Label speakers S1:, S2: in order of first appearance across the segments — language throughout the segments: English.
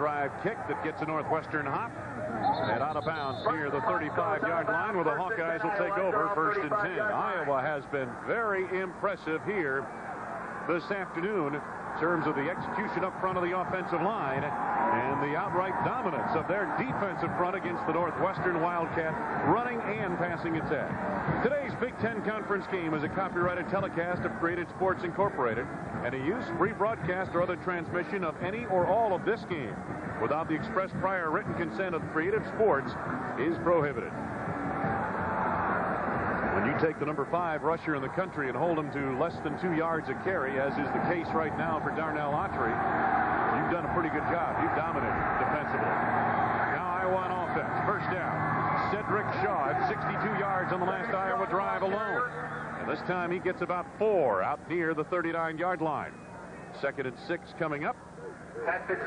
S1: Drive kick that gets a Northwestern hop. And out of bounds near the 35-yard line where the Hawkeyes will take over 1st and 10. Iowa has been very impressive here this afternoon in terms of the execution up front of the offensive line and the outright dominance of their defensive front against the Northwestern Wildcat running and passing attack. Today's Big Ten Conference game is a copyrighted telecast of Created Sports Incorporated, and a use, free broadcast, or other transmission of any or all of this game without the express prior written consent of Creative Sports is prohibited. When you take the number 5 rusher in the country and hold him to less than 2 yards a carry, as is the case right now for Darnell Autry, you've done a pretty good job. You've dominated defensively. Now Iowa on offense. First down. Cedric Shaw at 62 yards on the last Iowa drive alone. And this time he gets about 4 out near the 39-yard line. 2nd and 6 coming up.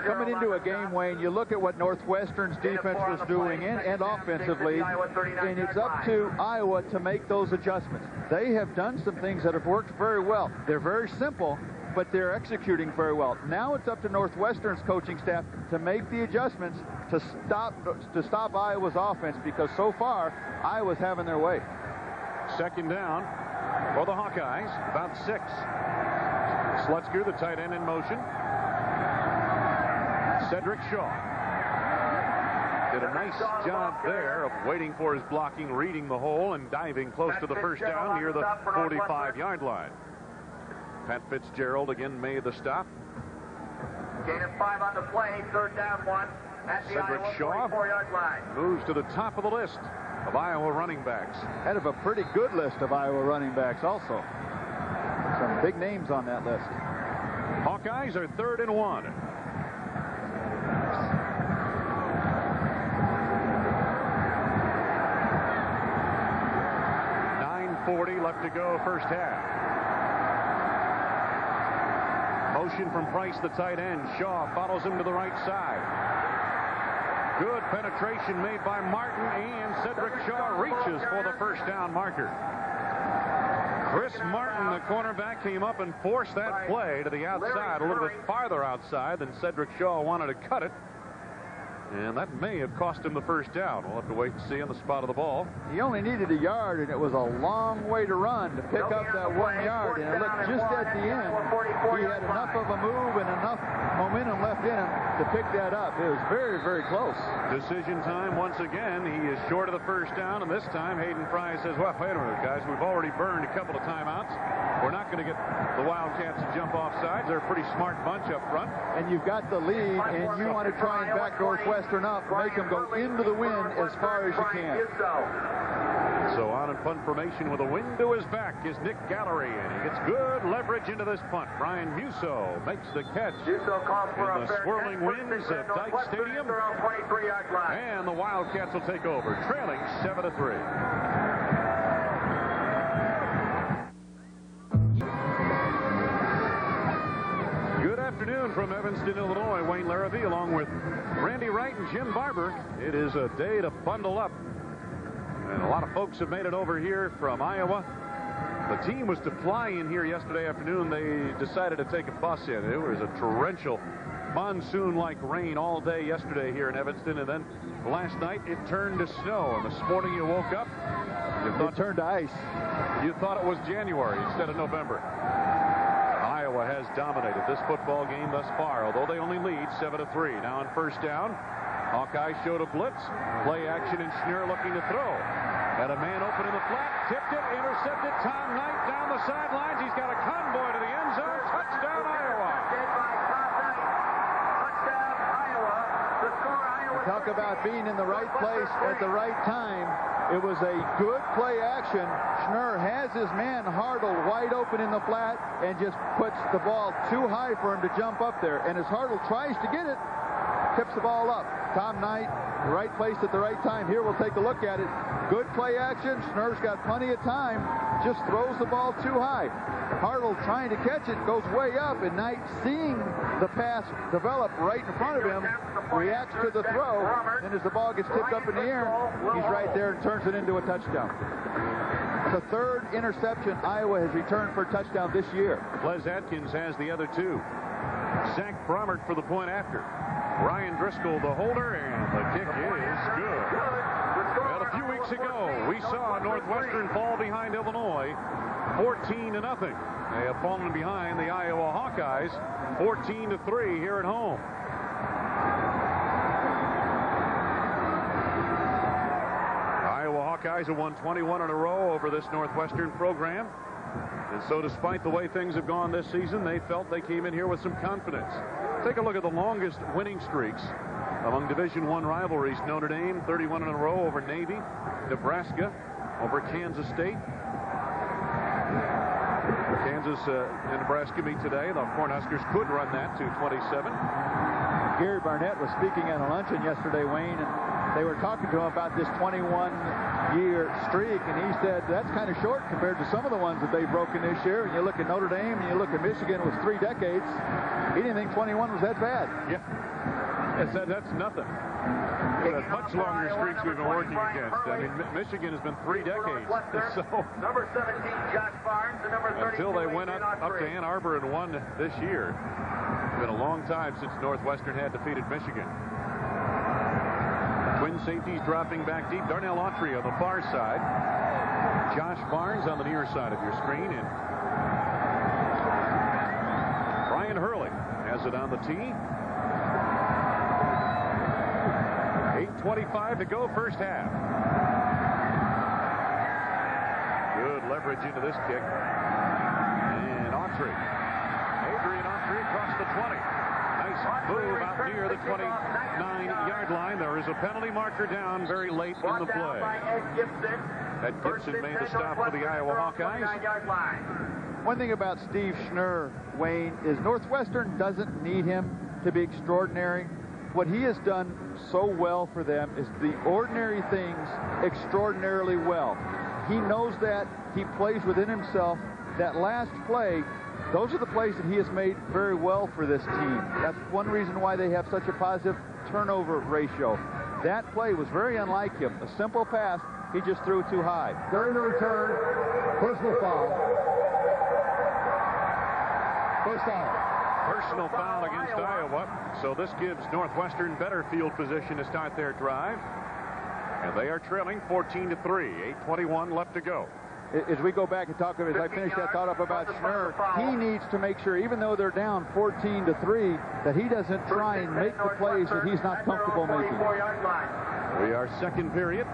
S2: Coming into a game, Wayne, you look at what Northwestern's defense was doing and offensively, and it's up to Iowa to make those adjustments. They have done some things that have worked very well. They're very simple, but they're executing very well. Now it's up to Northwestern's coaching staff to make the adjustments to stop Iowa's offense, because so far Iowa's having their way.
S1: 2nd down for the Hawkeyes, about 6. Slutzker, the tight end, in motion. Cedric Shaw did a nice job there of waiting for his blocking, reading the hole, and diving close to the first down near the 45-yard line. Pat Fitzgerald again made the stop.
S3: Gain of 5 on the play, 3rd down 1 at the
S1: Cedric
S3: Iowa
S1: Shaw
S3: 44-yard line.
S1: Moves to the top of the list of Iowa running backs.
S2: Head of a pretty good list of Iowa running backs also. Some big names on that list.
S1: Hawkeyes are 3rd and 1. 9:40 left to go, first half. Motion from Price, the tight end. Shaw follows him to the right side. Good penetration made by Martin, and Cedric Shaw reaches for the first down marker. Chris Martin, the cornerback, came up and forced that play to the outside, a little bit farther outside than Cedric Shaw wanted to cut it. And that may have cost him the first down. We'll have to wait and see on the spot of the ball.
S2: He only needed a yard, and it was a long way to run to pick up that 1 yard. And it looked just at the end, he had enough of a move and enough momentum left in him to pick that up. It was very, very close.
S1: Decision time once again. He is short of the first down, and this time Hayden Fry says, well, wait a minute, guys. We've already burned a couple of timeouts. We're not going to get the Wildcats to jump off sides. They're a pretty smart bunch up front.
S2: And you've got the lead, and you want to try and back Northwestern up, make them go into the wind as far as you can.
S1: So on in punt formation with a wind to his back is Nick Gallery, and he gets good leverage into this punt. Brian Musso makes the catch in the swirling winds of Dyke Stadium, and the Wildcats will take over, trailing 7-3. Good afternoon from Evanston, Illinois. Wayne Larrabee along with Randy Wright and Jim Barber. It is a day to bundle up. And a lot of folks have made it over here from Iowa. The team was to fly in here yesterday afternoon. They decided to take a bus in. It was a torrential monsoon-like rain all day yesterday here in Evanston. And then last night it turned to snow. And this morning you woke up, you thought
S2: it turned to ice.
S1: You thought it was January instead of November. Iowa has dominated this football game thus far, although they only lead 7-3. Now on first down, Hawkeyes showed a blitz. Play action, and Schnurr looking to throw. Had a man open in the flat, tipped it, intercepted. Tom Knight down the sidelines. He's got a convoy to the end zone. Touchdown, Iowa.
S2: Talk about being in the right place at the right time. It was a good play action. Schnurr has his man Hartle wide open in the flat and just puts the ball too high for him to jump up there. And as Hartle tries to get it, tips the ball up. Tom Knight, the right place at the right time. Here we'll take a look at it. Good play action. Schnurr's got plenty of time. Just throws the ball too high. Hartle trying to catch it, goes way up, and Knight, seeing the pass develop right in front of him, reacts to the throw, and as the ball gets tipped up in the air, he's right there and turns it into a touchdown. It's the 3rd interception Iowa has returned for a touchdown this year.
S1: Les Atkins has the other 2. Zach Bromert for the point after. Ryan Driscoll, the holder, and the kick is good. Well, a few weeks ago, we saw Northwestern fall behind Illinois 14-0. They have fallen behind the Iowa Hawkeyes 14-3 here at home. Iowa Hawkeyes have won 21 in a row over this Northwestern program. And so despite the way things have gone this season, they felt they came in here with some confidence. Take a look at the longest winning streaks among Division I rivalries. Notre Dame, 31 in a row over Navy. Nebraska over Kansas State. Kansas and Nebraska meet today. The Cornhuskers could run that to 27.
S2: Gary Barnett was speaking at a luncheon yesterday, Wayne, and they were talking to him about this 21-year streak, and he said that's kind of short compared to some of the ones that they've broken this year. And you look at Notre Dame and you look at Michigan, it was 3 decades. He didn't think 21 was that bad.
S1: Yeah. That's nothing. That's much longer streaks we've been working against. I mean, Michigan has been 3 decades. So
S3: number 17, Josh Barnes, and number 32,
S1: until they went up to Ann Arbor and won this year. It's been a long time since Northwestern had defeated Michigan. Twin safeties dropping back deep. Darnell Autry on the far side. Josh Barnes on the near side of your screen. And Brian Hurley has it on the tee. 8:25 to go, first half. Good leverage into this kick. And Autry. Adrian Autry across the 20. Nice move out near the 29-yard line. There is a penalty marker down very late in the play. Ed Gibson made the stop for the Iowa Hawkeyes.
S2: One thing about Steve Schnur, Wayne, is Northwestern doesn't need him to be extraordinary. What he has done so well for them is the ordinary things extraordinarily well. He knows that. He plays within himself. That last play, those are the plays that he has made very well for this team. That's one reason why they have such a positive turnover ratio. That play was very unlike him. A simple pass, he just threw it too high.
S4: During the return, personal foul. First foul.
S1: Personal foul against Iowa. So this gives Northwestern better field position to start their drive. And they are trailing 14-3. 8:21 left to go.
S2: As we go back and talk, as I finish that thought up about Schnur, he needs to make sure, even though they're down 14-3, that he doesn't try and make the plays that he's not comfortable making.
S1: We are second period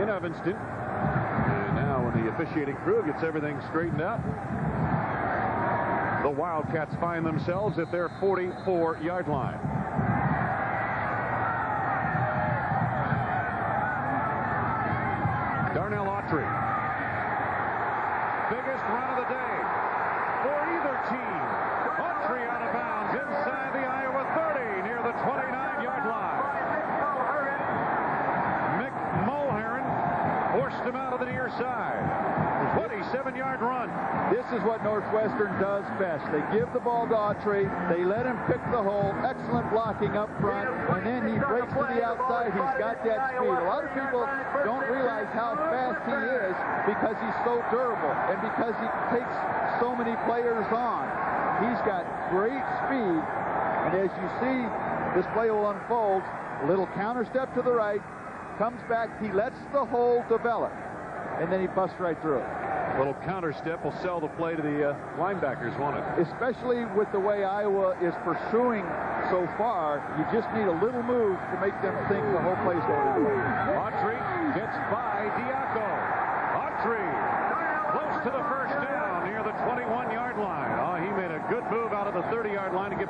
S1: in Evanston. And now when the officiating crew gets everything straightened out, the Wildcats find themselves at their 44-yard line. Darnell Autry. Biggest run of the day for either team. Autry out of bounds inside the Iowa 30 near the 29-yard line. Mick Mulheron forced him out of the near side. 27-yard run.
S2: This is what Northwestern does best. They give the ball to Autry. They let him pick the hole. Excellent blocking up front. And then he breaks to the outside. He's got that speed. A lot of people don't realize how fast he is because he's so durable and because he takes so many players on. He's got great speed. And as you see, this play will unfold. A little counter step to the right. Comes back. He lets the hole develop. And then he busts right through it.
S1: A little counter step will sell the play to the linebackers, won't it?
S2: Especially with the way Iowa is pursuing so far, you just need a little move to make them think the whole play's going to win.
S1: Autry gets by Diaco. Autry close to the first down near the 21-yard line. Oh, he made a good move out of the 30-yard line to get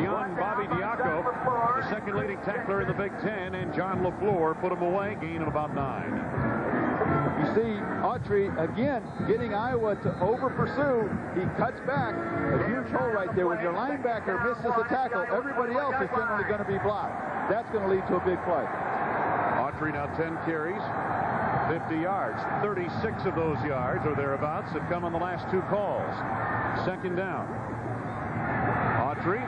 S1: beyond Bobby Diaco, the second leading tackler in the Big Ten, and John LaFleur put him away, gain of about 9.
S2: You see Autry, again, getting Iowa to over-pursue. He cuts back. A huge hole right there. When your linebacker misses a tackle, everybody else is generally going to be blocked. That's going to lead to a big play.
S1: Autry now 10 carries, 50 yards. 36 of those yards, or thereabouts, have come on the last 2 calls. Second down. Autry,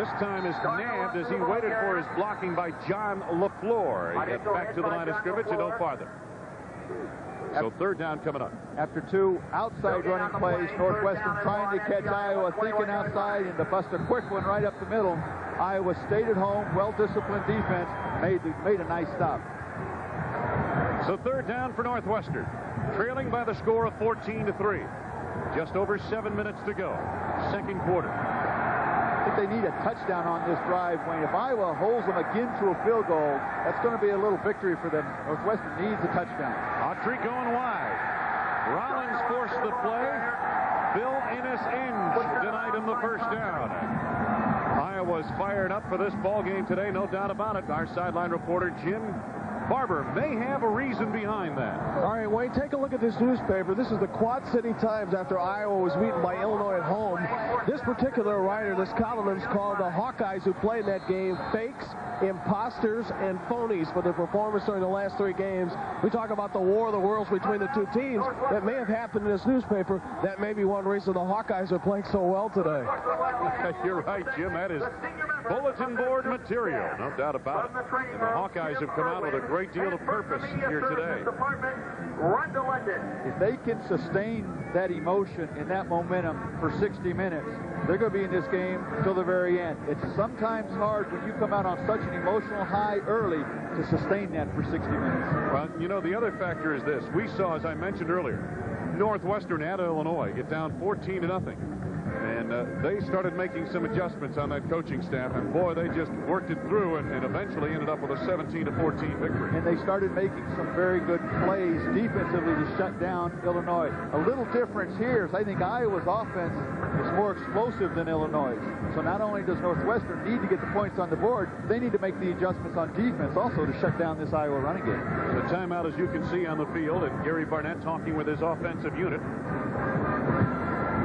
S1: this time is nabbed as he waited for his blocking by John LaFleur. He gets back to the line of scrimmage and no farther. So third down coming up.
S2: After 2 outside running plays, Northwestern trying to catch Iowa, thinking outside and to bust a quick one right up the middle. Iowa stayed at home, well-disciplined defense, made a nice stop.
S1: So third down for Northwestern, trailing by the score of 14-3. Just over 7 minutes to go. Second quarter.
S2: I think they need a touchdown on this drive, Wayne. If Iowa holds them again to a field goal, that's going to be a little victory for them. Northwestern needs a touchdown.
S1: Autry going wide. Rollins forced the play. Bill Ennis-Inge denied him the first down. Iowa's fired up for this ball game today, no doubt about it. Our sideline reporter, Jim Barber, may have a reason behind that.
S5: All right, Wayne, take a look at this newspaper. This is the Quad City Times after Iowa was beaten by Illinois at home. This particular writer, this columnist, called the Hawkeyes who played that game fakes, imposters, and phonies for their performance during the last 3 games. We talk about the war of the worlds between the two teams. That may have happened in this newspaper. That may be one reason the Hawkeyes are playing so well today.
S1: You're right, Jim. That is bulletin board material, no doubt about it. And the Hawkeyes have come out with a great deal of purpose here today.
S2: If they can sustain that emotion and that momentum for 60 minutes, they're going to be in this game till the very end. It's sometimes hard when you come out on such an emotional high early to sustain that for 60 minutes.
S1: Well, you know, the other factor is this. We saw, as I mentioned earlier, Northwestern at Illinois get down 14-0. And they started making some adjustments on that coaching staff, and boy, they just worked it through and eventually ended up with a 17-14 victory.
S2: And they started making some very good plays defensively to shut down Illinois. A little difference here is I think Iowa's offense is more explosive than Illinois'. So not only does Northwestern need to get the points on the board, they need to make the adjustments on defense also to shut down this Iowa running game.
S1: The timeout, as you can see on the field, and Gary Barnett talking with his offensive unit.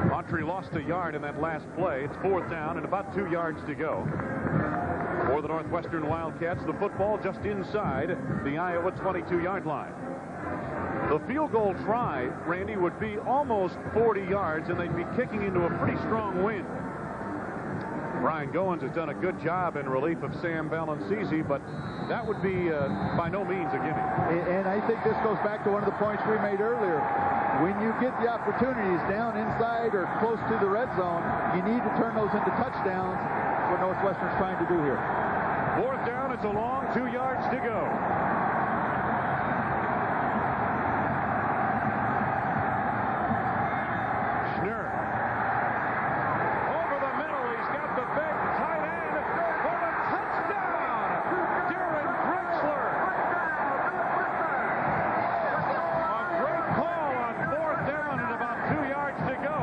S1: Autry lost a yard in that last play. It's 4th down and about 2 yards to go. For the Northwestern Wildcats, the football just inside the Iowa 22-yard line. The field goal try, Randy, would be almost 40 yards, and they'd be kicking into a pretty strong wind. Brian Goins has done a good job in relief of Sam Balancisi, but that would be by no means a gimme.
S2: And I think this goes back to one of the points we made earlier. When you get the opportunities down inside or close to the red zone, you need to turn those into touchdowns. That's what Northwestern's trying to do here.
S1: 4th down, it's a long 2 yards to go. Schnur. Over the middle, he's got the big tight end for the touchdown. Darren Drexler. A great call on 4th down and about 2 yards to go.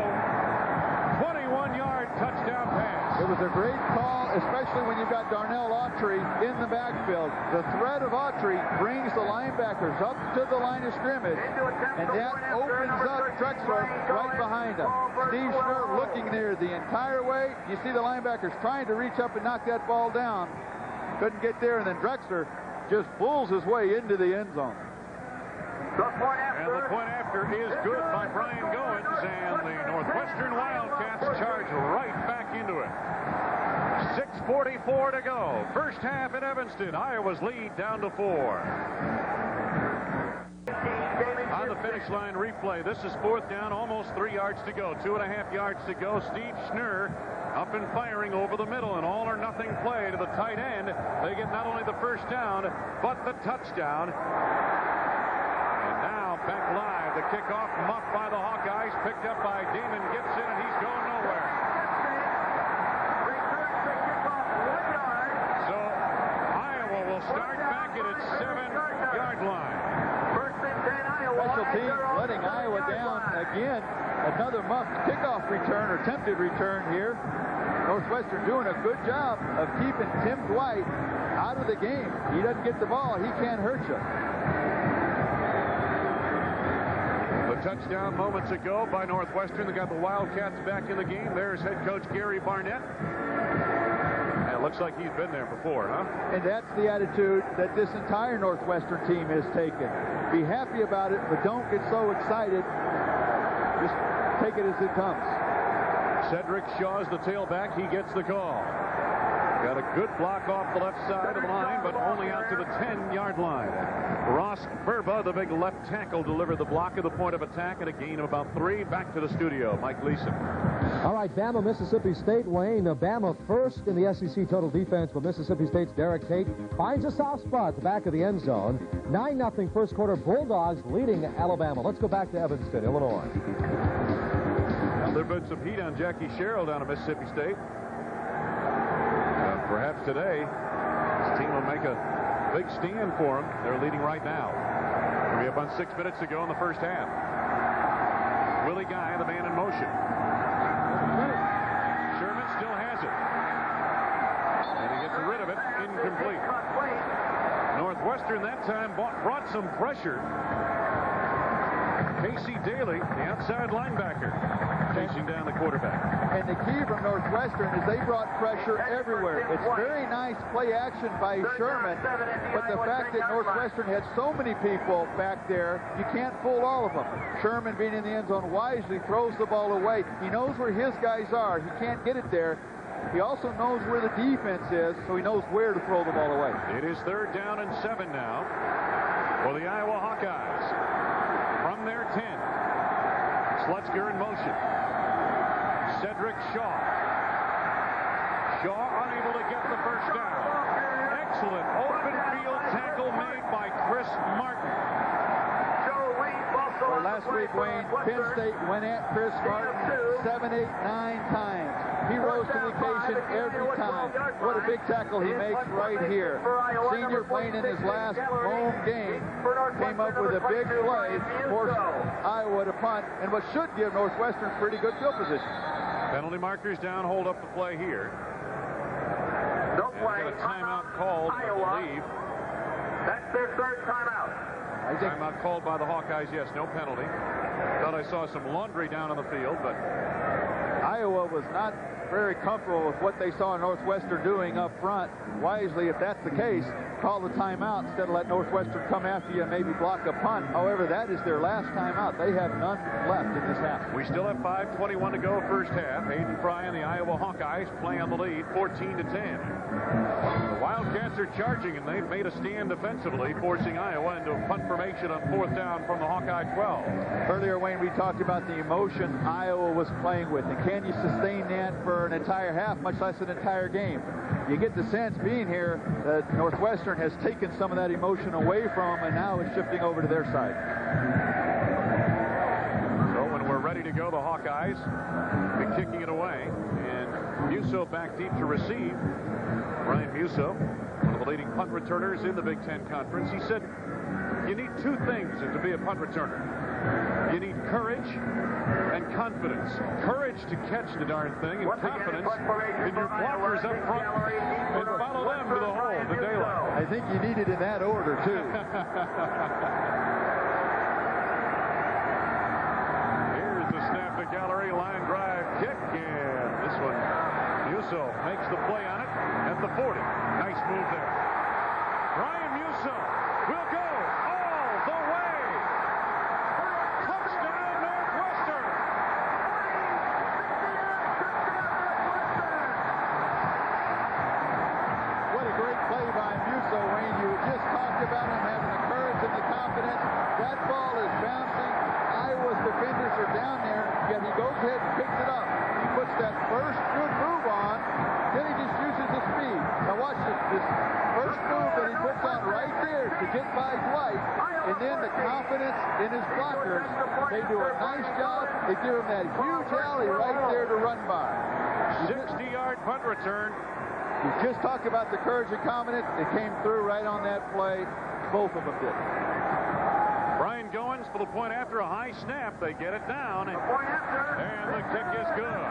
S1: 21-yard touchdown pass.
S2: It was a great call, especially when you've got Darnell Autry in the backfield. The threat of Autry brings the linebackers up to the line of scrimmage, and that opens up Drexler right behind him. Steve Schnur looking there the entire way. You see the linebackers trying to reach up and knock that ball down. Couldn't get there, and then Drexler just bulls his way into the end zone.
S1: And the point after is good by Brian Goins, and the Northwestern Wildcats charge right back into it. 6:44 to go. First half at Evanston. Iowa's lead down to 4. On the finish line replay, this is 4th down, almost 3 yards to go. 2.5 yards to go. Steve Schnur up and firing over the middle, an all or nothing play to the tight end. They get not only the first down, but the touchdown. And now back live. The kickoff muffed by the Hawkeyes, picked up by Damon Gibson, and he's going nowhere. So Iowa will start back at its 7-yard line.
S2: Special teams letting Iowa down again. Another muffed kickoff return or attempted return here. Northwestern doing a good job of keeping Tim Dwight out of the game. He doesn't get the ball, he can't hurt you.
S1: The touchdown moments ago by Northwestern. They got the Wildcats back in the game. There's head coach Gary Barnett. And it looks like he's been there before, huh?
S2: And that's the attitude that this entire Northwestern team has taken. Be happy about it, but don't get so excited. Just take it as it comes.
S1: Cedric Shaw's the tailback. He gets the call. Got a good block off the left side of the line, but only out to the 10-yard line. Ross Verba, the big left tackle, delivered the block at the point of attack and a gain of about 3. Back to the studio, Mike Leeson.
S6: All right, Bama, Mississippi State, Wayne. Bama first in the SEC total defense, but Mississippi State's Derek Tate finds a soft spot at the back of the end zone. 9-0 first quarter, Bulldogs leading Alabama. Let's go back to Evanston, Illinois.
S1: Well, there's been some heat on Jackie Sherrill down at Mississippi State. Perhaps today, this team will make a big stand for him. They're leading right now. We're up on 6 minutes to go in the first half. Willie Guy, the man in motion. Sherman still has it. And he gets rid of it. Incomplete. Northwestern that time brought some pressure. Casey Daly, the outside linebacker, chasing down the quarterback.
S2: And the key from Northwestern is they brought pressure everywhere. It's very nice play action by Sherman, but the fact that Northwestern had so many people back there, you can't fool all of them. Sherman, being in the end zone wisely, throws the ball away. He knows where his guys are. He can't get it there. He also knows where the defense is, so he knows where to throw the ball away.
S1: It is 3rd down and 7 now for the Iowa Hawkeyes. From their 10, Slutzker in motion. Cedric Shaw. Shaw unable to get the first down. Excellent open field tackle made by Chris Martin.
S2: Well, last week, Wayne, Penn State went at Chris Martin 7, 8, 9 times. He rose to the occasion every time. What a big tackle he makes right here. Senior playing in his last home game came up with a big play, forced Iowa to punt, and what should give Northwestern pretty good field position.
S1: Penalty markers down, hold up the play here.
S3: No play.
S1: Got a timeout called, I believe.
S3: That's their 3rd timeout.
S1: Timeout called by the Hawkeyes, yes, no penalty. Thought I saw some laundry down on the field, but
S2: Iowa was not very comfortable with what they saw Northwestern doing up front. Wisely, if that's the case, call the timeout instead of let Northwestern come after you and maybe block a punt. However, that is their last timeout. They have none left in this half.
S1: We still have 5:21 to go first half. Hayden Fry and the Iowa Hawkeyes play on the lead, 14-10. The Wildcats are charging, and they've made a stand defensively, forcing Iowa into a punt formation on 4th down from the Hawkeye 12.
S2: Earlier, Wayne, we talked about the emotion Iowa was playing with, and can you sustain that for an entire half, much less an entire game? You get the sense being here that Northwestern has taken some of that emotion away from them, and now it's shifting over to their side.
S1: So when we're ready to go, the Hawkeyes be kicking it away, and Musso back deep to receive. Brian Musso, one of the leading punt returners in the Big Ten Conference, he said, you need 2 things to be a punt returner. You need courage and confidence. Courage to catch the darn thing, and confidence in your blockers up front and follow them to the hole, to daylight.
S2: I think you need it in that order, too.
S1: Here's the snap to gallery, line drive kick, and this one, Musso makes the play on it at the 40. Nice move there. Brian Musso will go all the way. Touchdown, Northwestern.
S2: What a great play by Musso, Wayne. You just talked about him having the courage and the confidence. That ball is bouncing. Iowa's defenders are down there, yet he goes ahead and picks it up. He puts that first good move on, then he just uses his speed. Now watch this first move that he puts on right there to get by Dwight, and then the confidence in his blockers. They do a nice job. They give him that huge alley right there to run by.
S1: 60-yard punt return.
S2: You just talked about the courage and confidence. It came through right on that play. Both of them did.
S1: Brian Goins for the point after a high snap. They get it down, and the kick is good.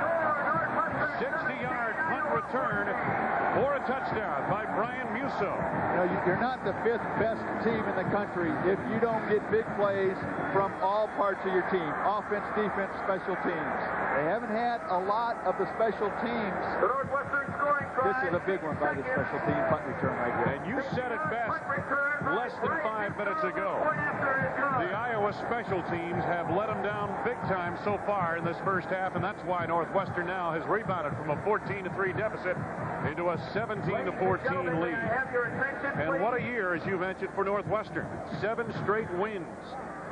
S1: 60-yard punt return for a touchdown by Brian Musso.
S2: You know, you're not the 5th best team in the country if you don't get big plays from all parts of your team. Offense, defense, special teams. They haven't had a lot of the special teams.
S3: The Northwestern scoring drive.
S2: This is a big one by the special team punt return right here.
S1: And you said it best less than 5 minutes ago. The Iowa special teams have let them down big time so far in this first half, and that's why Northwestern now has rebounded from a 14-3 deficit into a 17-14 lead. And what a year, as you mentioned, for Northwestern. 7 straight wins.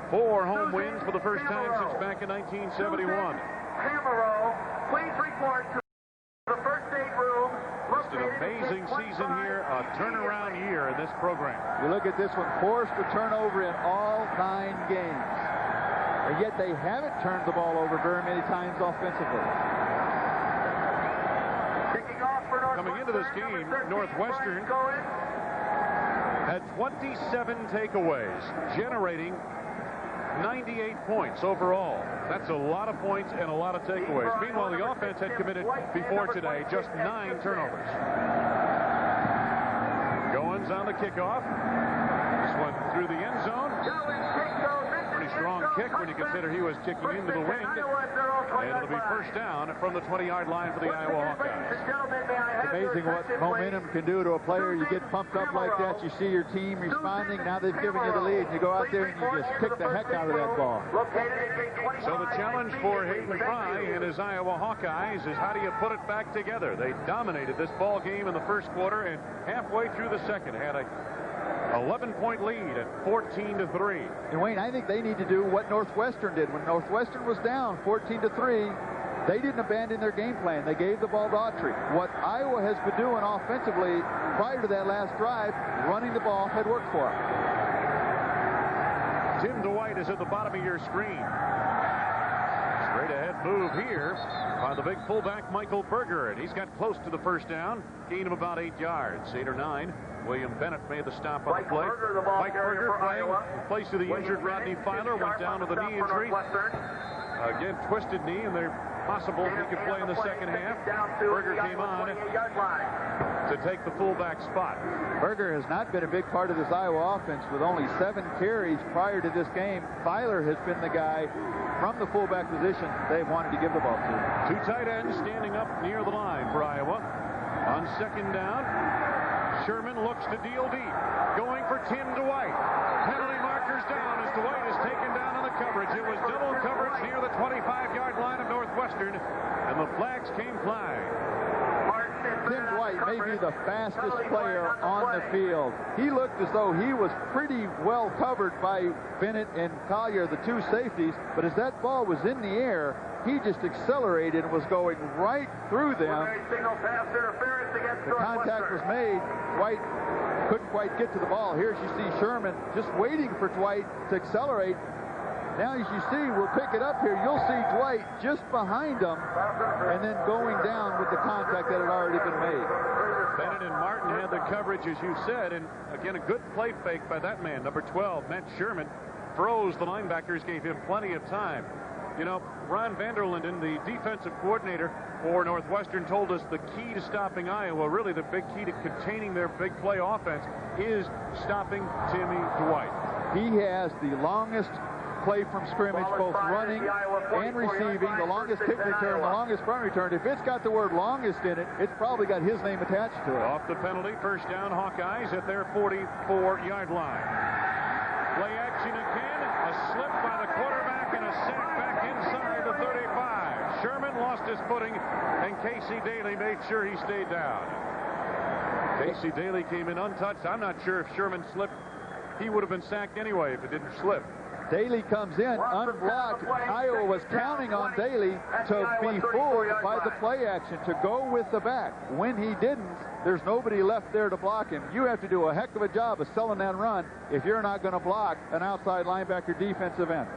S1: 4 home wins for the first time since back in 1971.
S3: Camero, please report to the first aid room.
S1: Just an amazing season here, a turnaround year in this program.
S2: You look at this one, forced a turnover in all 9 games. And yet they haven't turned the ball over very many times offensively.
S1: Coming into this game, Northwestern had 27 takeaways, generating 98 points overall. That's a lot of points and a lot of takeaways. Meanwhile, the offense had committed before today just 9 turnovers. Goins on the kickoff. This one through the end zone. Pretty strong kick when you consider he was kicking into the wind. And it'll be first down from the 20-yard line for the Iowa Hawkeyes.
S2: It's amazing what momentum can do to a player. You get pumped up like that. You see your team responding. Now they've given you the lead. And you go out there and you just kick the heck out of that ball.
S1: So the challenge for Hayden Fry and his Iowa Hawkeyes is how do you put it back together? They dominated this ball game in the first quarter, and halfway through the second had a 11-point lead at 14-3.
S2: And Wayne, I think they need to do what Northwestern did. When Northwestern was down 14-3, they didn't abandon their game plan. They gave the ball to Autry. What Iowa has been doing offensively prior to that last drive, running the ball, had worked for them.
S1: Tim Dwight is at the bottom of your screen. Straight ahead move here by the big fullback Michael Berger, and he's got close to the first down. Gain of about 8 yards, 8 or 9. William Bennett made the stop on the play. Mike Berger playing in place of the injured Rodney Filer, went down with a knee injury. Again, twisted knee, and they're possible he could play in the second half. Berger came on to take the fullback spot.
S2: Berger has not been a big part of this Iowa offense with only 7 carries prior to this game. Filer has been the guy from the fullback position they've wanted to give the ball to.
S1: 2 tight ends standing up near the line for Iowa. On second down, Sherman looks to deal deep, going for Tim Dwight. Penalty markers down as Dwight is taken down on the coverage. It was double coverage near the 25-yard line of Northwestern, and the flags came flying.
S2: Tim Dwight may be the fastest player on the field. He looked as though he was pretty well covered by Bennett and Collier, the 2 safeties, but as that ball was in the air, he just accelerated and was going right through them. The contact was made. Dwight couldn't quite get to the ball. Here you see Sherman just waiting for Dwight to accelerate. Now, as you see, we'll pick it up here. You'll see Dwight just behind him and then going down with the contact that had already been made.
S1: Bennett and Martin had the coverage, as you said, and again, a good play fake by that man, number 12, Matt Sherman, froze the linebackers, gave him plenty of time. You know, Ron Vanderlinden, the defensive coordinator for Northwestern, told us the key to stopping Iowa, really the big key to containing their big play offense, is stopping Timmy Dwight.
S2: He has the longest play from scrimmage, both running and receiving, the longest kick return, the longest punt return. If it's got the word longest in it, it's probably got his name attached to it.
S1: Off the penalty, first down, Hawkeyes at their 44-yard line. Play action again, a slip by the quarterback and a sack back inside the 35. Sherman lost his footing, and Casey Daly made sure he stayed down. Casey Daly came in untouched. I'm not sure if Sherman slipped. He would have been sacked anyway if it didn't slip.
S2: Daly comes in unblocked. Iowa was counting on Daly to be fooled by the play action, to go with the back. When he didn't, there's nobody left there to block him. You have to do a heck of a job of selling that run if you're not going to block an outside linebacker defensive end.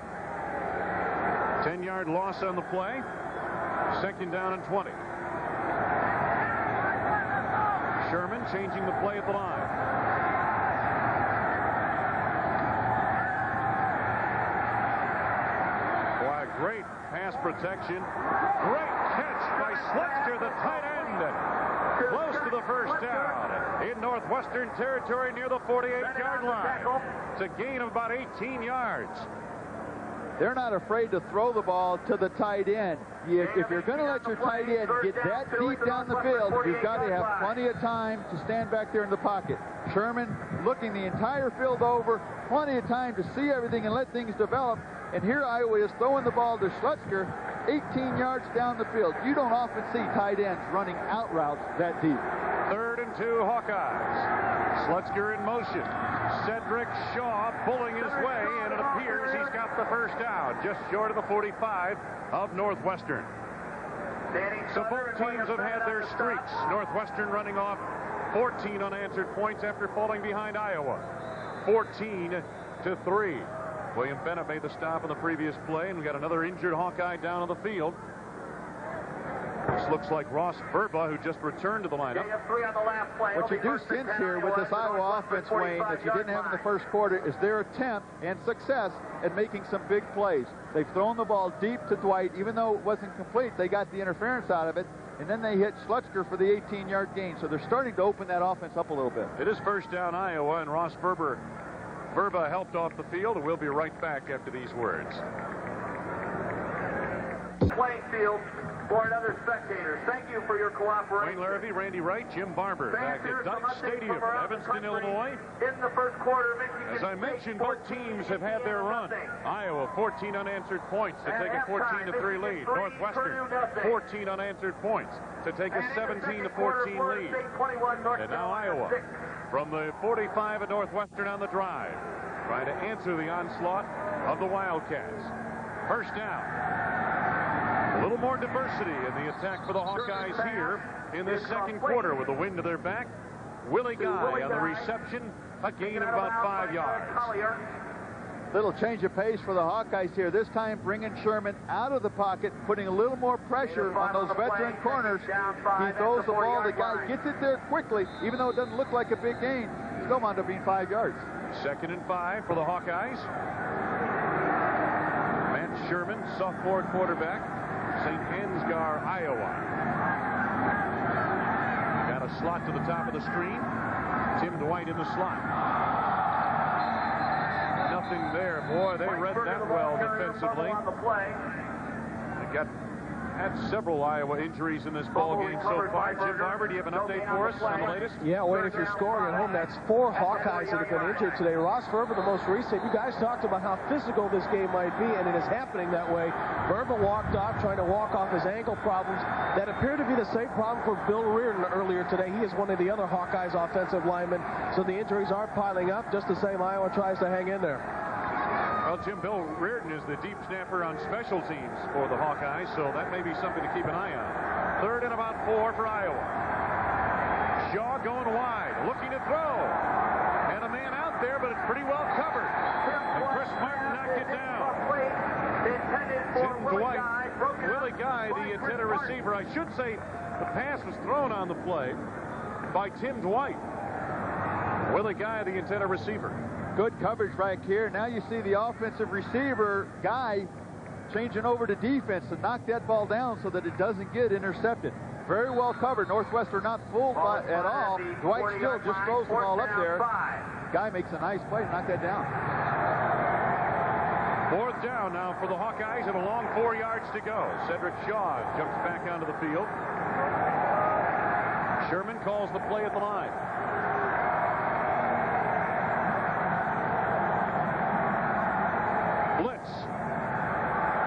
S1: 10-yard loss on the play. Second down and 20. Sherman changing the play at the line. Great pass protection. Great catch by Slutzker, the tight end. Close to the first down in Northwestern territory near the 48-yard line. It's a gain of about 18 yards.
S2: They're not afraid to throw the ball to the tight end. If you're going to let your tight end get that deep down the field, you've got to have plenty of time to stand back there in the pocket. Sherman looking the entire field over, plenty of time to see everything and let things develop. And here Iowa is throwing the ball to Slutzker, 18 yards down the field. You don't often see tight ends running out routes that deep.
S1: 3rd and 2 Hawkeyes. Slutzker in motion. Cedric Shaw pulling his way, and it appears he's got the first down, just short of the 45 of Northwestern. So both teams have had their streaks. Northwestern running off 14 unanswered points after falling behind Iowa. 14-3. William Bennett made the stop on the previous play, and we got another injured Hawkeye down on the field. This looks like Ross Verba, who just returned to the lineup.
S2: What you do sense here with this Iowa offense, Wayne, that you didn't have in the first quarter, is their attempt and success at making some big plays. They've thrown the ball deep to Dwight. Even though it wasn't complete, they got the interference out of it, and then they hit Slutzker for the 18-yard gain. So they're starting to open that offense up a little bit.
S1: It is first down Iowa, and Ross Verba helped off the field, and we'll be right back after these words.
S3: Playing field for another spectator. Thank you for your cooperation.
S1: Wayne Larrabee, Randy Wright, Jim Barber back at Dykes Stadium in Evanston, Illinois.
S3: In the first quarter, Michigan
S1: As I mentioned, both teams have had their run. Iowa, 14 unanswered points to take a 14-3 lead. Northwestern, 14 unanswered points to take a 17-14 lead. And now Iowa, from the 45 of Northwestern on the drive, trying to answer the onslaught of the Wildcats. First down. A little more diversity in the attack for the Hawkeyes here in this second quarter with the wind to their back. Willie Guy on the reception, a gain of about 5 yards.
S2: Little change of pace for the Hawkeyes here. This time bringing Sherman out of the pocket, putting a little more pressure on those veteran corners. He throws the ball. The guy gets it there quickly. Even though it doesn't look like a big gain, it still wound up being 5 yards.
S1: 2nd and 5 for the Hawkeyes. Matt Sherman, sophomore quarterback, St. Ansgar, Iowa. Got a slot to the top of the screen. Tim Dwight in the slot. Nothing there. Boy, they read that well defensively. They had several Iowa injuries in this ball game so far. Jim Barber, do you have an update for us on the latest?
S5: Yeah, Wayne, if you're scoring at home, that's 4 Hawkeyes that have been injured today. Ross Verba, the most recent. You guys talked about how physical this game might be, and it is happening that way. Verba walked off, trying to walk off his ankle problems. That appeared to be the same problem for Bill Reardon earlier today. He is one of the other Hawkeyes offensive linemen, so the injuries are piling up. Just the same, Iowa tries to hang in there.
S1: Well, Jim, Bill Reardon is the deep snapper on special teams for the Hawkeyes, so that may be something to keep an eye on. 3rd and about 4 for Iowa. Shaw going wide, looking to throw. And a man out there, but it's pretty well covered. And Chris Martin knocked it down. Tim Dwight, Willie Guy, the intended receiver. I should say the pass was thrown on the play by Tim Dwight. Willie Guy, the intended receiver.
S2: Good coverage right here. Now you see the offensive receiver guy changing over to defense to knock that ball down so that it doesn't get intercepted. Very well covered. Northwestern not full at all. Dwight still just throws the ball up there. Guy makes a nice play to knock that down.
S1: 4th down now for the Hawkeyes and a long 4 yards to go. Cedric Shaw jumps back onto the field. Sherman calls the play at the line. Blitz.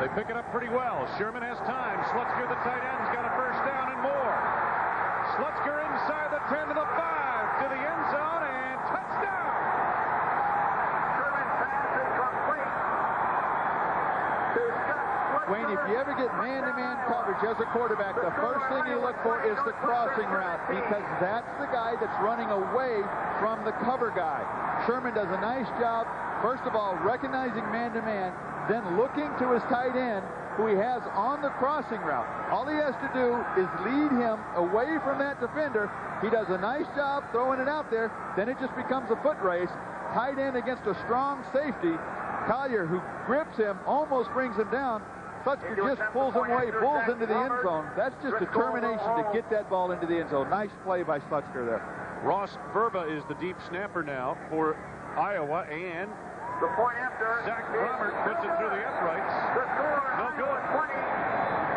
S1: They pick it up pretty well. Sherman has time. Slutzker, the tight end's got a first down and more. Slutzker inside the 10 to the 5 to the end zone and touchdown.
S3: Sherman pass is complete.
S2: Wayne, if you ever get man-to-man coverage as a quarterback, the first thing you look for is the crossing route, because that's the guy that's running away from the cover guy. Sherman does a nice job, first of all, recognizing man-to-man, then looking to his tight end, who he has on the crossing route. All he has to do is lead him away from that defender. He does a nice job throwing it out there. Then it just becomes a foot race. Tight end against a strong safety. Collier, who grips him, almost brings him down. Slutzker just pulls him away, pulls into the end zone. That's just determination to get that ball into the end zone. Nice play by Slutzker there.
S1: Ross Verba is the deep snapper now for Iowa, and
S3: the point after
S1: Zach Roberts puts it through the uprights.
S3: The score,
S1: no good.
S3: 20,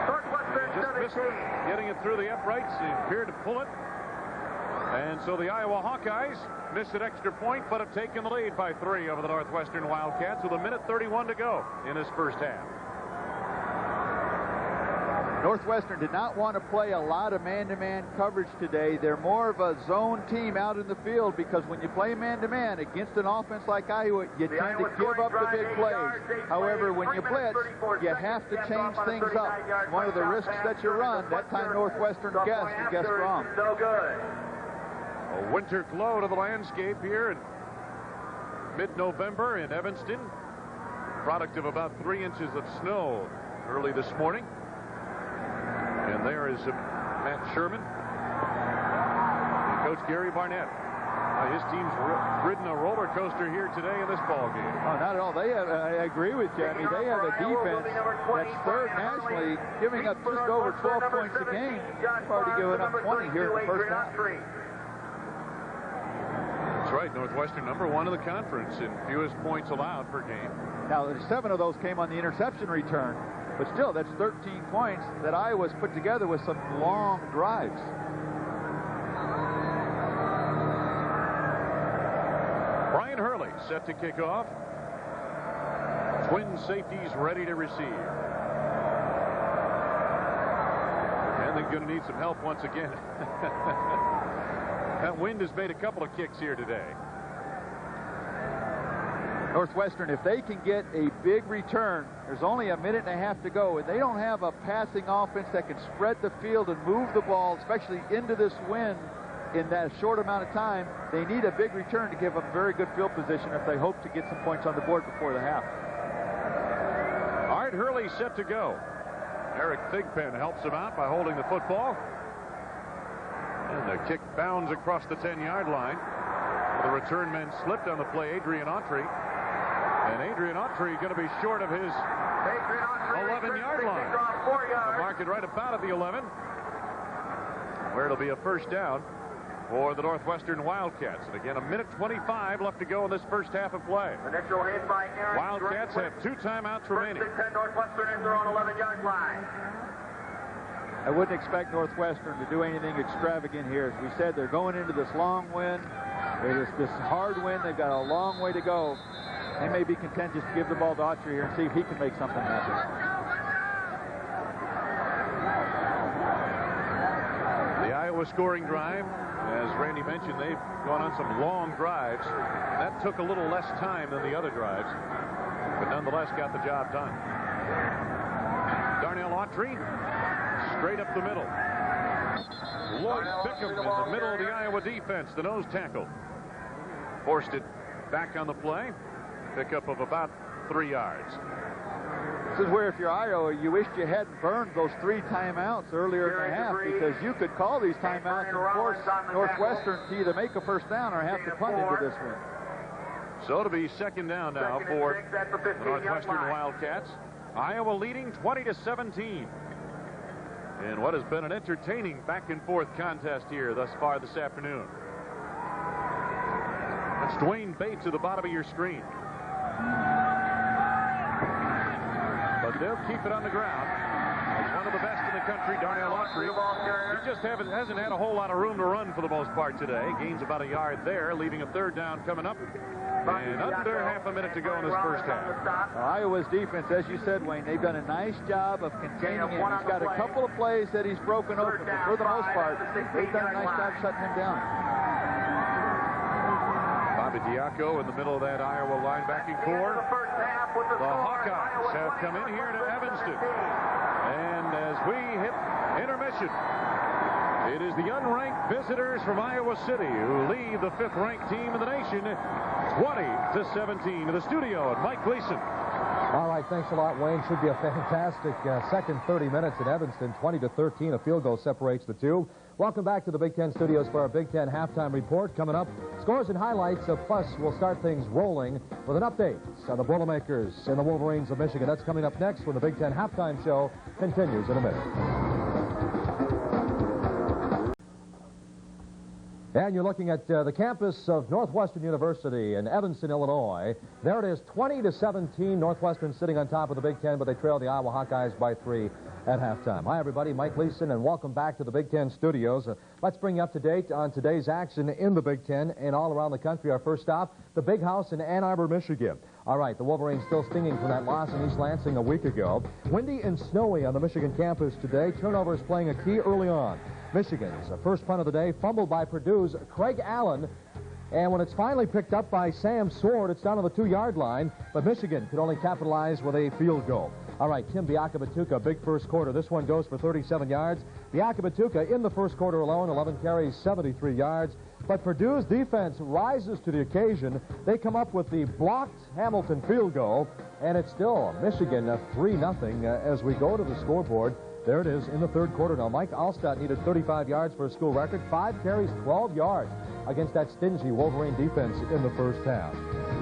S3: Northwestern
S1: Just missed it, getting it through the uprights. He appeared to pull it. And so the Iowa Hawkeyes missed an extra point, but have taken the lead by 3 over the Northwestern Wildcats with 1:31 to go in this first half.
S2: Northwestern did not want to play a lot of man-to-man coverage today. They're more of a zone team out in the field because when you play man-to-man against an offense like Iowa, you tend to give up the big plays. However, when you blitz, you have to change things up. One of the risks that you run, that time Northwestern guessed and guessed wrong.
S3: So good.
S1: A winter glow to the landscape here in mid-November in Evanston. Product of about 3 inches of snow early this morning. And there is Matt Sherman and Coach Gary Barnett. His team's ridden a roller coaster here today in this ball game.
S2: Oh, not at all. They have. I agree with you. I mean, they have a defense that's third nationally, giving up just over 12 points a game. They've already given up 20 here in the first half.
S1: That's right. Northwestern #1 in the conference in fewest points allowed per game.
S2: Now, 7 of those came on the interception return. But still, that's 13 points that Iowa's put together with some long drives.
S1: Brian Hurley set to kick off. Twin safeties ready to receive. And they're going to need some help once again. That wind has made a couple of kicks here today.
S2: Northwestern, if they can get a big return, there's only a minute and a half to go, and they don't have a passing offense that can spread the field and move the ball, especially into this wind in that short amount of time, they need a big return to give them very good field position if they hope to get some points on the board before the half.
S1: Art Hurley set to go. Eric Thigpen helps him out by holding the football. And the kick bounds across the 10-yard line. The return men slipped on the play, Adrian Autry. And Adrian Autry going to be short of his 11-yard line. They'll mark it right about at the 11, where it'll be a first down for the Northwestern Wildcats. And again, a minute 25 left to go in this first half of play.
S3: Initial hit by Aaron
S1: Wildcats have 2 timeouts remaining.
S3: 10 Northwestern is their own 11-yard line.
S2: I wouldn't expect Northwestern to do anything extravagant here. As we said, they're going into this long wind. There's this hard wind. They've got a long way to go. They may be content just to give the ball to Autry here and see if he can make something happen.
S1: The Iowa scoring drive, as Randy mentioned, they've gone on some long drives. That took a little less time than the other drives, but nonetheless got the job done. Darnell Autry, straight up the middle. Lloyd Bickham in the middle of the Iowa defense, the nose tackle. Forced it back on the play. Pickup of about 3 yards.
S2: This is where, if you're Iowa, you wish you hadn't burned those 3 timeouts earlier in the half, because you could call these timeouts and force Northwestern to either make a first down or have to punt into this one.
S1: So it'll be second down now for the Northwestern Wildcats. Iowa leading 20-17. In what has been an entertaining back-and-forth contest here thus far this afternoon. That's Dwayne Bates at the bottom of your screen. But they'll keep it on the ground. It's one of the best in the country, Darnell Autry. He just hasn't had a whole lot of room to run for the most part today. Gains about a yard there, leaving a third down coming up. And under half a minute to go in this first half.
S2: Iowa's defense, as you said, Wayne, they've done a nice job of containing him. He's got a couple of plays that he's broken open, but for the most part, they've done a nice job shutting him down.
S1: Bobby Diaco in the middle of that Iowa linebacking core. The Hawkeyes have come in here to Evanston. And as we hit intermission, it is the unranked visitors from Iowa City who lead the 5th-ranked team in the nation 20-17. To the studio and Mike Gleason.
S6: All right, thanks a lot, Wayne. Should be a fantastic second 30 minutes at Evanston. 20-13, a field goal separates the two. Welcome back to the Big Ten studios for our Big Ten halftime report. Coming up, scores and highlights. Plus, we'll start things rolling with an update on the Boilermakers and the Wolverines of Michigan. That's coming up next when the Big Ten halftime show continues in a minute. And you're looking at the campus of Northwestern University in Evanston, Illinois. There it is, 20-17. Northwestern sitting on top of the Big Ten, but they trail the Iowa Hawkeyes by 3 at halftime. Hi, everybody. Mike Gleason, and welcome back to the Big Ten studios. Let's bring you up to date on today's action in the Big Ten and all around the country. Our first stop, the Big House in Ann Arbor, Michigan. All right, the Wolverines still stinging from that loss in East Lansing a week ago. Windy and snowy on the Michigan campus today. Turnovers playing a key early on. Michigan's first punt of the day, fumbled by Purdue's Craig Allen. And when it's finally picked up by Sam Sword, it's down on the 2-yard line. But Michigan could only capitalize with a field goal. All right, Tim Biakabatuka, big first quarter. This one goes for 37 yards. Biakabatuka in the first quarter alone, 11 carries, 73 yards. But Purdue's defense rises to the occasion. They come up with the blocked Hamilton field goal, and it's still Michigan 3-0 as we go to the scoreboard. There it is in the third quarter now. Mike Alstott needed 35 yards for a school record, 5 carries, 12 yards against that stingy Wolverine defense in the first half.